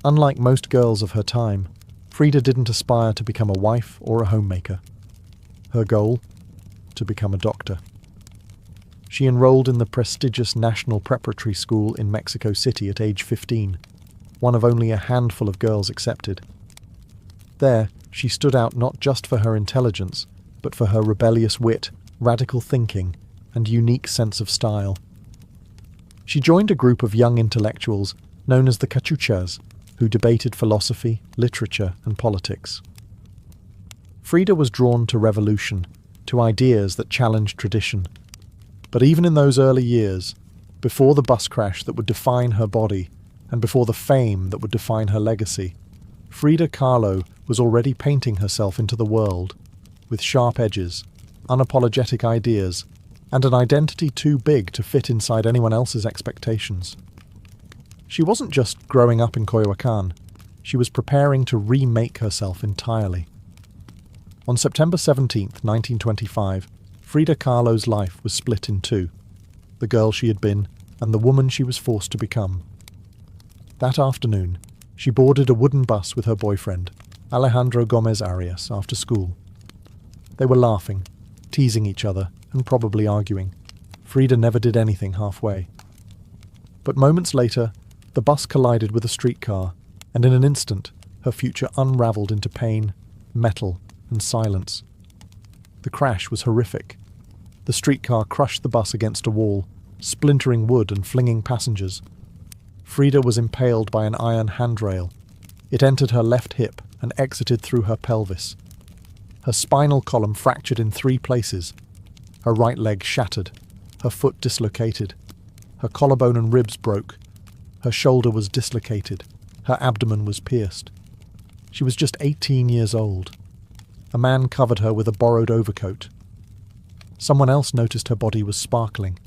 Unlike most girls of her time, Frida didn't aspire to become a wife or a homemaker. Her goal? To become a doctor. She enrolled in the prestigious National Preparatory School in Mexico City at age 15, one of only a handful of girls accepted. There, she stood out not just for her intelligence, but for her rebellious wit, radical thinking, and unique sense of style. She joined a group of young intellectuals known as the Cachuchas, who debated philosophy, literature, and politics. Frida was drawn to revolution, to ideas that challenged tradition. But even in those early years, before the bus crash that would define her body, and before the fame that would define her legacy, Frida Kahlo was already painting herself into the world, with sharp edges, unapologetic ideas, and an identity too big to fit inside anyone else's expectations. She wasn't just growing up in Coyoacán, she was preparing to remake herself entirely. On September 17, 1925, Frida Kahlo's life was split in two: the girl she had been and the woman she was forced to become. That afternoon, she boarded a wooden bus with her boyfriend, Alejandro Gomez Arias, after school. They were laughing, teasing each other, and probably arguing. Frida never did anything halfway. But moments later, the bus collided with a streetcar, and in an instant, her future unraveled into pain, metal, and silence. The crash was horrific. The streetcar crushed the bus against a wall, splintering wood and flinging passengers. Frida was impaled by an iron handrail. It entered her left hip and exited through her pelvis. Her spinal column fractured in 3 places. Her right leg shattered. Her foot dislocated. Her collarbone and ribs broke. Her shoulder was dislocated. Her abdomen was pierced. She was just 18 years old. A man covered her with a borrowed overcoat. Someone else noticed her body was sparkling,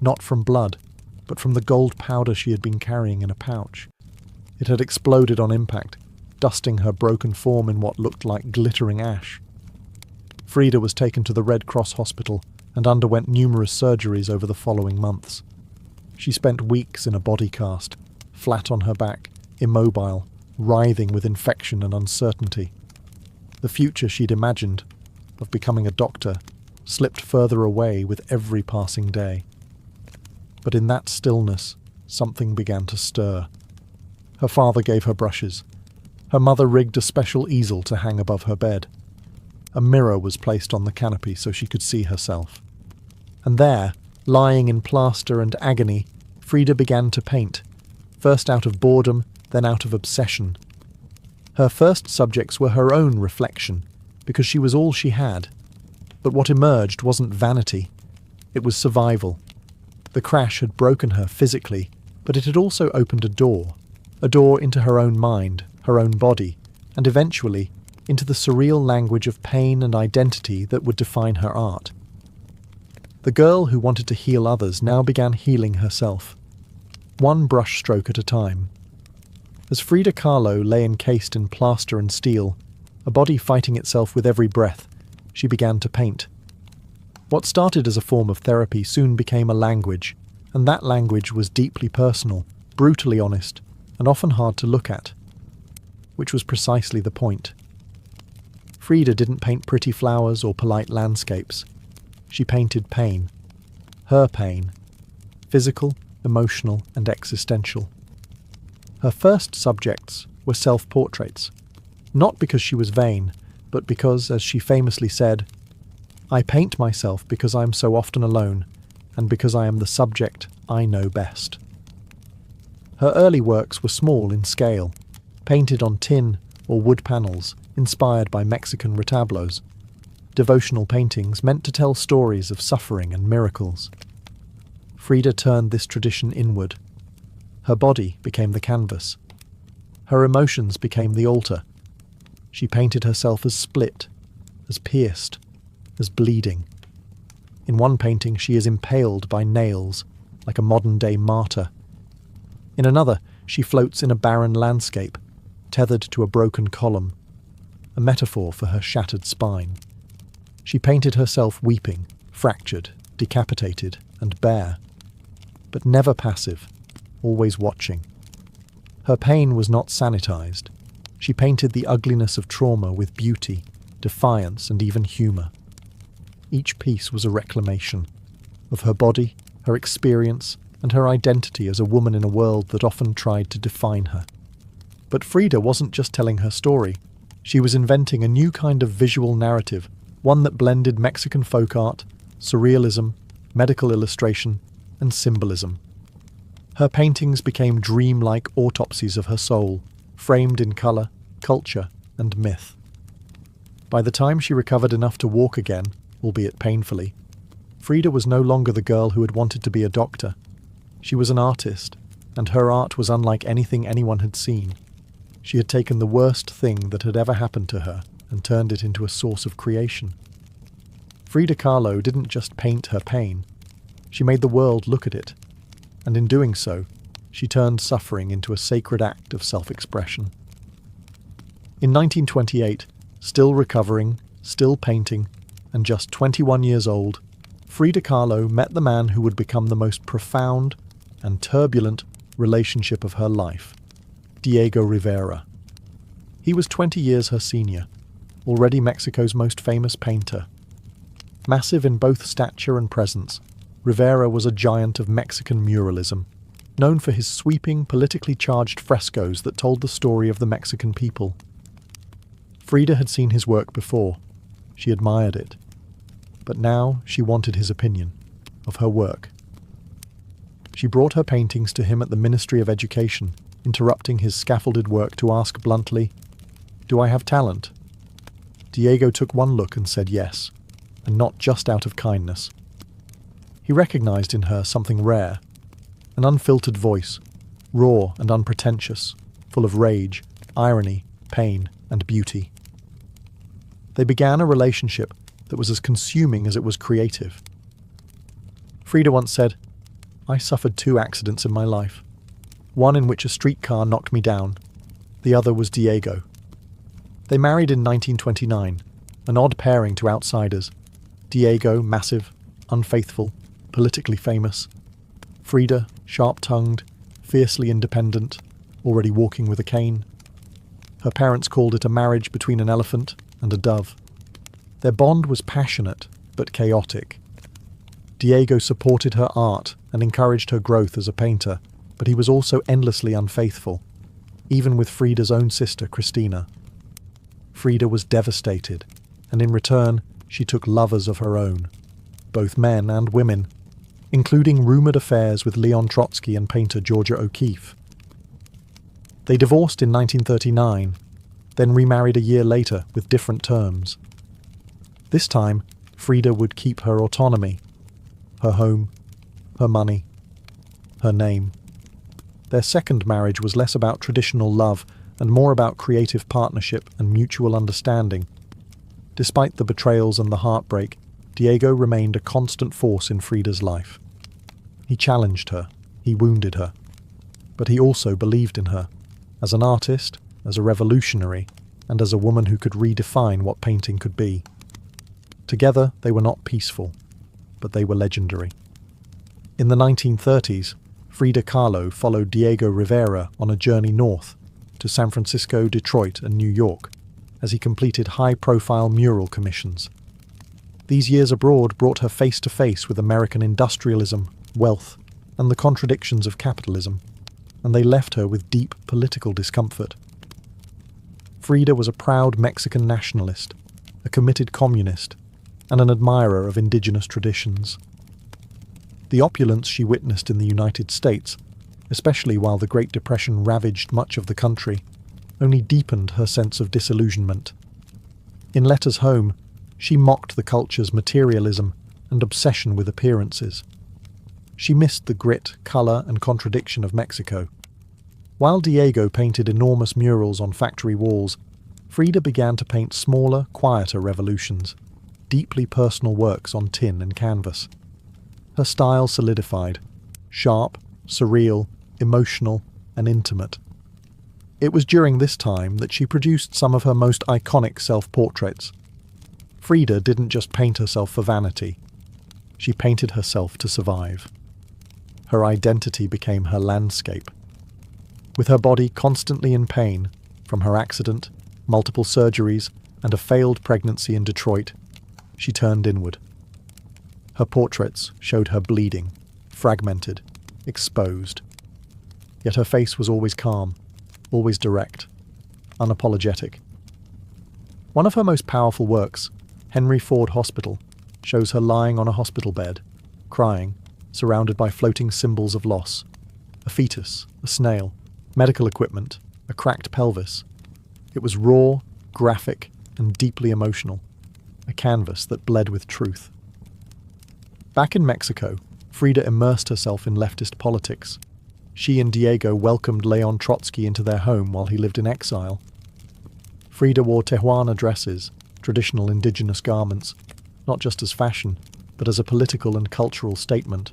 not from blood, but from the gold powder she had been carrying in a pouch. It had exploded on impact, dusting her broken form in what looked like glittering ash. Frida was taken to the Red Cross hospital and underwent numerous surgeries over the following months. She spent weeks in a body cast, flat on her back, immobile, writhing with infection and uncertainty. The future she'd imagined, of becoming a doctor, slipped further away with every passing day. But in that stillness, something began to stir. Her father gave her brushes. Her mother rigged a special easel to hang above her bed. A mirror was placed on the canopy so she could see herself. And there, lying in plaster and agony, Frida began to paint, first out of boredom, then out of obsession. Her first subjects were her own reflection, because she was all she had. But what emerged wasn't vanity, it was survival. The crash had broken her physically, but it had also opened a door into her own mind, her own body, and eventually into the surreal language of pain and identity that would define her art. The girl who wanted to heal others now began healing herself, one brushstroke at a time. As Frida Kahlo lay encased in plaster and steel, a body fighting itself with every breath, she began to paint. What started as a form of therapy soon became a language, and that language was deeply personal, brutally honest, and often hard to look at, which was precisely the point. Frida didn't paint pretty flowers or polite landscapes. She painted pain. Her pain. Physical, emotional, and existential. Her first subjects were self-portraits, not because she was vain, but because, as she famously said, "I paint myself because I am so often alone, and because I am the subject I know best." Her early works were small in scale, painted on tin or wood panels, inspired by Mexican retablos. Devotional paintings meant to tell stories of suffering and miracles. Frida turned this tradition inward. Her body became the canvas. Her emotions became the altar. She painted herself as split, as pierced, as bleeding. In one painting she is impaled by nails, like a modern-day martyr. In another, she floats in a barren landscape, tethered to a broken column, a metaphor for her shattered spine. She painted herself weeping, fractured, decapitated, and bare, but never passive, always watching. Her pain was not sanitized. She painted the ugliness of trauma with beauty, defiance, and even humor. Each piece was a reclamation of her body, her experience, and her identity as a woman in a world that often tried to define her. But Frida wasn't just telling her story. She was inventing a new kind of visual narrative, one that blended Mexican folk art, surrealism, medical illustration, and symbolism. Her paintings became dreamlike autopsies of her soul, framed in color, culture, and myth. By the time she recovered enough to walk again, albeit painfully, Frida was no longer the girl who had wanted to be a doctor. She was an artist, and her art was unlike anything anyone had seen. She had taken the worst thing that had ever happened to her and turned it into a source of creation. Frida Kahlo didn't just paint her pain. She made the world look at it, and in doing so, she turned suffering into a sacred act of self-expression. In 1928, still recovering, still painting, and just 21 years old, Frida Kahlo met the man who would become the most profound and turbulent relationship of her life, Diego Rivera. He was 20 years her senior, already Mexico's most famous painter. Massive in both stature and presence, Rivera was a giant of Mexican muralism, known for his sweeping, politically charged frescoes that told the story of the Mexican people. Frida had seen his work before. She admired it. But now she wanted his opinion of her work. She brought her paintings to him at the Ministry of Education, interrupting his scaffolded work to ask bluntly, "Do I have talent?" Diego took one look and said yes, and not just out of kindness. He recognized in her something rare, an unfiltered voice, raw and unpretentious, full of rage, irony, pain, and beauty. They began a relationship that was as consuming as it was creative. Frida once said, "I suffered 2 accidents in my life. One in which a streetcar knocked me down. The other was Diego." They married in 1929, an odd pairing to outsiders. Diego, massive, unfaithful, politically famous. Frida, sharp-tongued, fiercely independent, already walking with a cane. Her parents called it a marriage between an elephant and a dove. Their bond was passionate, but chaotic. Diego supported her art and encouraged her growth as a painter, but he was also endlessly unfaithful, even with Frida's own sister, Christina. Frida was devastated, and in return, she took lovers of her own, both men and women, including rumoured affairs with Leon Trotsky and painter Georgia O'Keeffe. They divorced in 1939, then remarried a year later with different terms. This time, Frida would keep her autonomy, her home, her money, her name. Their second marriage was less about traditional love and more about creative partnership and mutual understanding. Despite the betrayals and the heartbreak, Diego remained a constant force in Frida's life. He challenged her, he wounded her, but he also believed in her, as an artist, as a revolutionary, and as a woman who could redefine what painting could be. Together, they were not peaceful, but they were legendary. In the 1930s, Frida Kahlo followed Diego Rivera on a journey north to San Francisco, Detroit, and New York as he completed high-profile mural commissions. These years abroad brought her face to face with American industrialism, wealth, and the contradictions of capitalism, and they left her with deep political discomfort. Frida was a proud Mexican nationalist, a committed communist, and an admirer of indigenous traditions. The opulence she witnessed in the United States, especially while the Great Depression ravaged much of the country, only deepened her sense of disillusionment. In letters home, she mocked the culture's materialism and obsession with appearances. She missed the grit, colour, and contradiction of Mexico. While Diego painted enormous murals on factory walls, Frida began to paint smaller, quieter revolutions, deeply personal works on tin and canvas. Her style solidified, sharp, surreal, emotional, and intimate. It was during this time that she produced some of her most iconic self-portraits. Frida didn't just paint herself for vanity. She painted herself to survive. Her identity became her landscape. With her body constantly in pain, from her accident, multiple surgeries, and a failed pregnancy in Detroit, she turned inward. Her portraits showed her bleeding, fragmented, exposed. Yet her face was always calm, always direct, unapologetic. One of her most powerful works, Henry Ford Hospital, shows her lying on a hospital bed, crying, surrounded by floating symbols of loss. A fetus, a snail, medical equipment, a cracked pelvis. It was raw, graphic, and deeply emotional, a canvas that bled with truth. Back in Mexico, Frida immersed herself in leftist politics. She and Diego welcomed Leon Trotsky into their home while he lived in exile. Frida wore Tijuana dresses, traditional indigenous garments, not just as fashion, but as a political and cultural statement.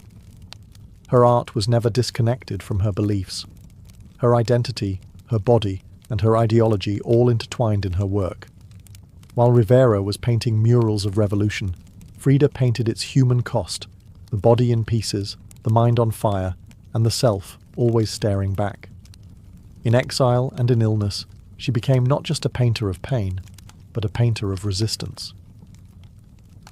Her art was never disconnected from her beliefs. Her identity, her body, and her ideology all intertwined in her work. While Rivera was painting murals of revolution, Frida painted its human cost, the body in pieces, the mind on fire, and the self always staring back. In exile and in illness, she became not just a painter of pain, but a painter of resistance.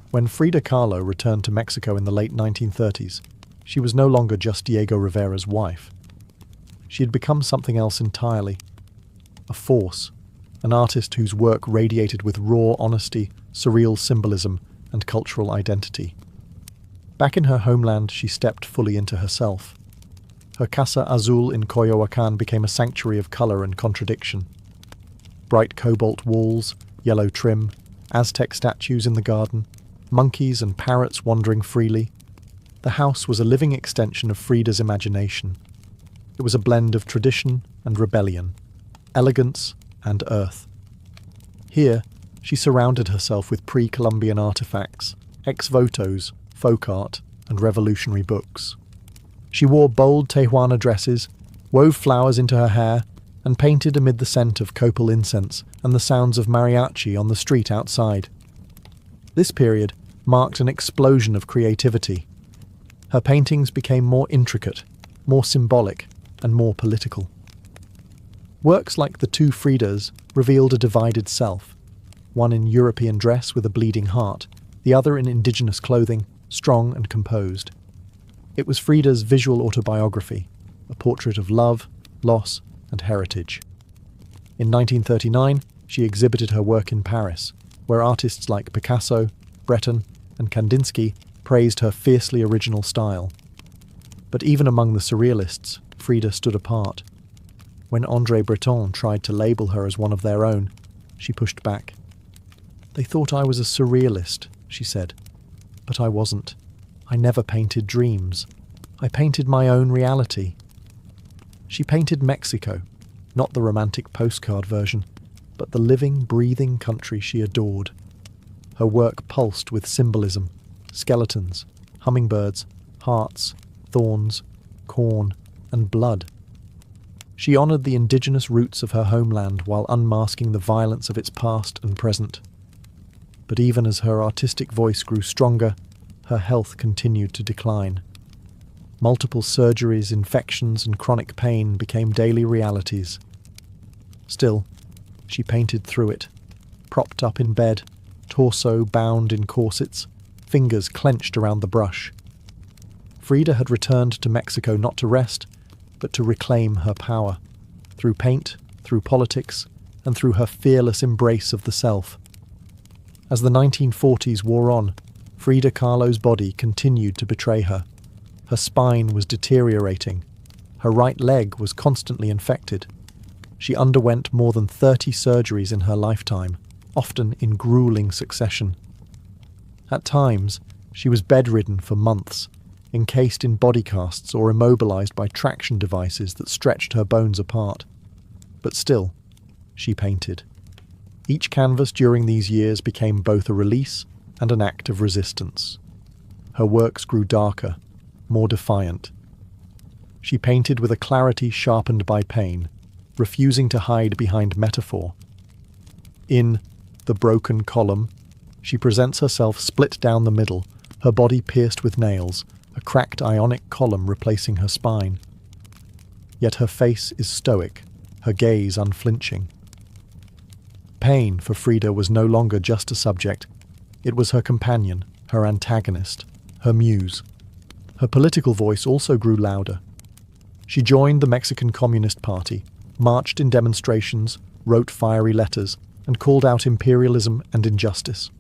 When Frida Kahlo returned to Mexico in the late 1930s, she was no longer just Diego Rivera's wife. She had become something else entirely. A force, an artist whose work radiated with raw honesty, surreal symbolism, and cultural identity. Back in her homeland, she stepped fully into herself. Her Casa Azul in Coyoacán became a sanctuary of color and contradiction. Bright cobalt walls, yellow trim, Aztec statues in the garden, monkeys and parrots wandering freely. The house was a living extension of Frida's imagination. It was a blend of tradition and rebellion, elegance and earth. Here, she surrounded herself with pre-Columbian artifacts, ex-votos, folk art, and revolutionary books. She wore bold Tijuana dresses, wove flowers into her hair, and painted amid the scent of copal incense and the sounds of mariachi on the street outside. This period marked an explosion of creativity. Her paintings became more intricate, more symbolic, and more political. Works like The Two Fridas revealed a divided self, one in European dress with a bleeding heart, the other in indigenous clothing, strong and composed. It was Frida's visual autobiography, a portrait of love, loss, and heritage. In 1939, she exhibited her work in Paris, where artists like Picasso, Breton, and Kandinsky praised her fiercely original style. But even among the surrealists, Frida stood apart. When André Breton tried to label her as one of their own, she pushed back. "They thought I was a surrealist," she said. "But I wasn't. I never painted dreams. I painted my own reality." She painted Mexico, not the romantic postcard version, but the living, breathing country she adored. Her work pulsed with symbolism, skeletons, hummingbirds, hearts, thorns, corn, and blood. She honoured the indigenous roots of her homeland while unmasking the violence of its past and present. But even as her artistic voice grew stronger, her health continued to decline. Multiple surgeries, infections, and chronic pain became daily realities. Still, she painted through it, propped up in bed, torso bound in corsets, fingers clenched around the brush. Frida had returned to Mexico not to rest, but to reclaim her power, through paint, through politics, and through her fearless embrace of the self. As the 1940s wore on, Frida Kahlo's body continued to betray her. Her spine was deteriorating. Her right leg was constantly infected. She underwent more than 30 surgeries in her lifetime, often in grueling succession. At times, she was bedridden for months, encased in body casts or immobilized by traction devices that stretched her bones apart. But still, she painted. Each canvas during these years became both a release and an act of resistance. Her works grew darker, more defiant. She painted with a clarity sharpened by pain, refusing to hide behind metaphor. In The Broken Column, she presents herself split down the middle, her body pierced with nails, a cracked ionic column replacing her spine. Yet her face is stoic, her gaze unflinching. Pain for Frida was no longer just a subject. It was her companion, her antagonist, her muse. Her political voice also grew louder. She joined the Mexican Communist Party, marched in demonstrations, wrote fiery letters, and called out imperialism and injustice.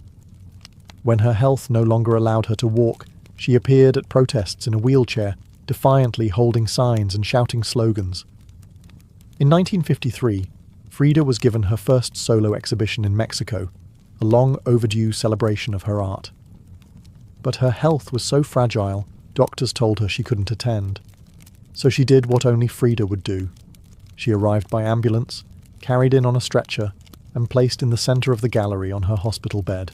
When her health no longer allowed her to walk, she appeared at protests in a wheelchair, defiantly holding signs and shouting slogans. In 1953, Frida was given her first solo exhibition in Mexico, a long overdue celebration of her art. But her health was so fragile, doctors told her she couldn't attend. So she did what only Frida would do. She arrived by ambulance, carried in on a stretcher, and placed in the centre of the gallery on her hospital bed.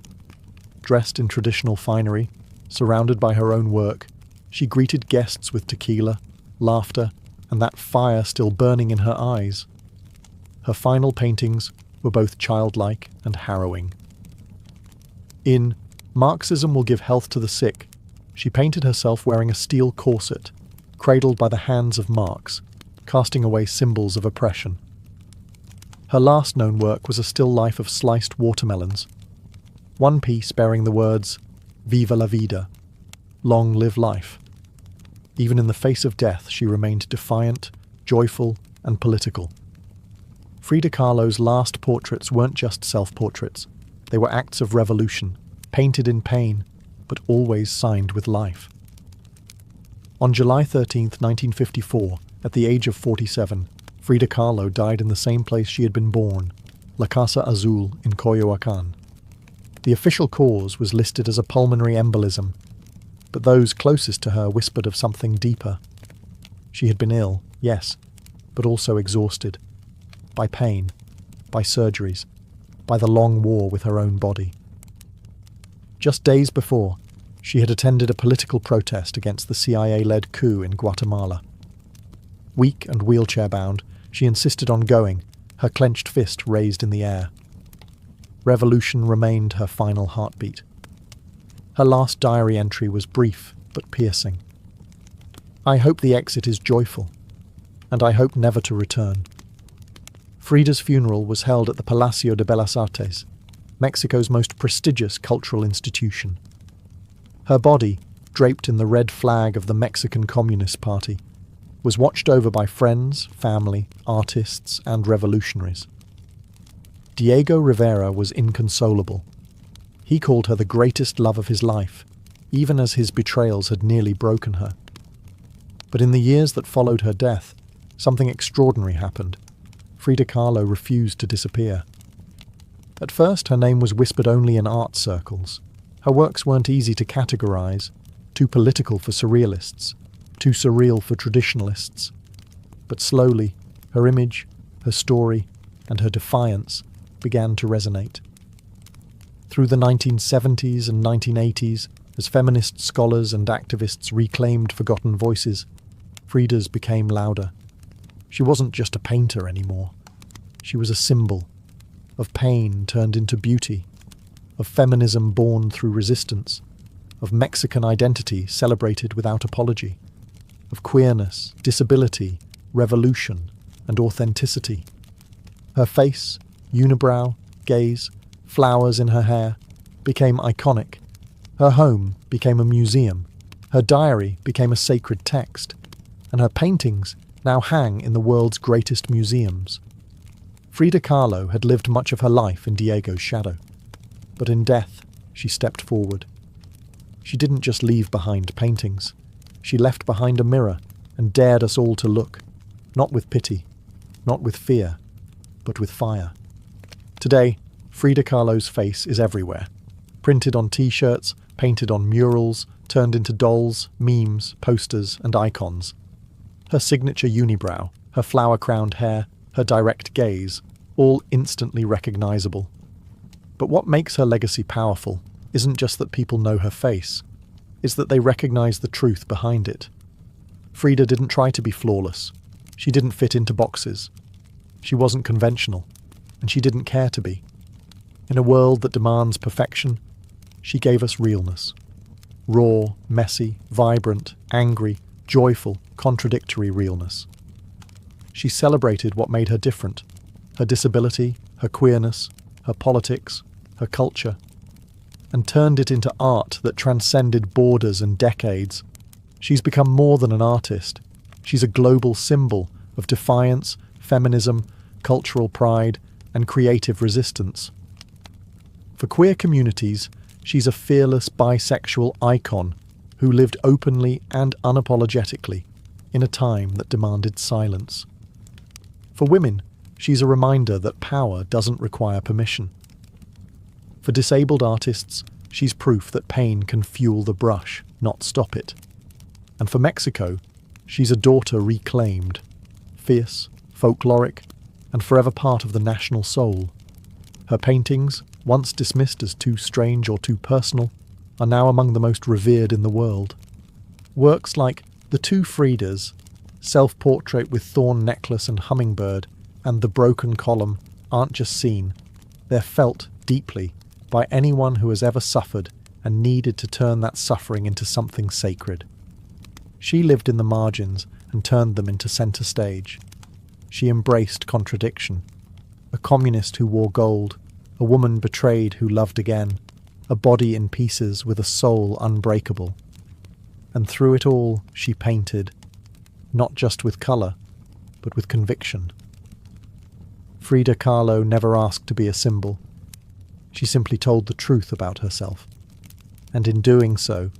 Dressed in traditional finery, surrounded by her own work, she greeted guests with tequila, laughter, and that fire still burning in her eyes. Her final paintings were both childlike and harrowing. In Marxism Will Give Health to the Sick, she painted herself wearing a steel corset, cradled by the hands of Marx, casting away symbols of oppression. Her last known work was a still life of sliced watermelons, one piece bearing the words, "Viva la vida," long live life. Even in the face of death, she remained defiant, joyful, and political. Frida Kahlo's last portraits weren't just self-portraits. They were acts of revolution, painted in pain, but always signed with life. On July 13, 1954, at the age of 47, Frida Kahlo died in the same place she had been born, La Casa Azul in Coyoacán. The official cause was listed as a pulmonary embolism, but those closest to her whispered of something deeper. She had been ill, yes, but also exhausted. By pain, by surgeries, by the long war with her own body. Just days before, she had attended a political protest against the CIA-led coup in Guatemala. Weak and wheelchair-bound, she insisted on going, her clenched fist raised in the air. Revolution remained her final heartbeat. Her last diary entry was brief but piercing. "I hope the exit is joyful, and I hope never to return." Frida's funeral was held at the Palacio de Bellas Artes, Mexico's most prestigious cultural institution. Her body, draped in the red flag of the Mexican Communist Party, was watched over by friends, family, artists, and revolutionaries. Diego Rivera was inconsolable. He called her the greatest love of his life, even as his betrayals had nearly broken her. But in the years that followed her death, something extraordinary happened. Frida Kahlo refused to disappear. At first, her name was whispered only in art circles. Her works weren't easy to categorize, too political for surrealists, too surreal for traditionalists. But slowly, her image, her story, and her defiance began to resonate. Through the 1970s and 1980s, as feminist scholars and activists reclaimed forgotten voices, Frida's became louder. She wasn't just a painter anymore. She was a symbol of pain turned into beauty, of feminism born through resistance, of Mexican identity celebrated without apology, of queerness, disability, revolution, and authenticity. Her face, unibrow, gaze, flowers in her hair, became iconic. Her home became a museum. Her diary became a sacred text. And her paintings now hang in the world's greatest museums. Frida Kahlo had lived much of her life in Diego's shadow. But in death, she stepped forward. She didn't just leave behind paintings. She left behind a mirror and dared us all to look, not with pity, not with fear, but with fire. Today, Frida Kahlo's face is everywhere. Printed on t-shirts, painted on murals, turned into dolls, memes, posters, and icons. Her signature unibrow, her flower-crowned hair, her direct gaze, all instantly recognizable. But what makes her legacy powerful isn't just that people know her face, it's that they recognize the truth behind it. Frida didn't try to be flawless. She didn't fit into boxes. She wasn't conventional, and she didn't care to be. In a world that demands perfection, she gave us realness. Raw, messy, vibrant, angry, joyful, contradictory realness. She celebrated what made her different: her disability, her queerness, her politics, her culture, and turned it into art that transcended borders and decades. She's become more than an artist. She's a global symbol of defiance, feminism, cultural pride, and creative resistance. For queer communities, she's a fearless bisexual icon who lived openly and unapologetically in a time that demanded silence. For women, she's a reminder that power doesn't require permission. For disabled artists, she's proof that pain can fuel the brush, not stop it. And for Mexico, she's a daughter reclaimed, fierce, folkloric, and forever part of the national soul. Her paintings, once dismissed as too strange or too personal, are now among the most revered in the world. Works like The Two Fridas, Self-Portrait with Thorn Necklace and Hummingbird, and The Broken Column aren't just seen, they're felt deeply by anyone who has ever suffered and needed to turn that suffering into something sacred. She lived in the margins and turned them into centre stage. She embraced contradiction. A communist who wore gold, a woman betrayed who loved again, a body in pieces with a soul unbreakable. And through it all, she painted, not just with colour, but with conviction. Frida Kahlo never asked to be a symbol. She simply told the truth about herself, and in doing so,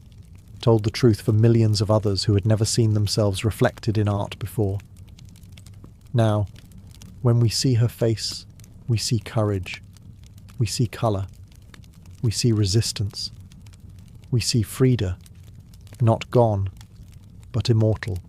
told the truth for millions of others who had never seen themselves reflected in art before. Now, when we see her face, we see courage, we see colour, we see resistance, we see Frida, not gone, but immortal.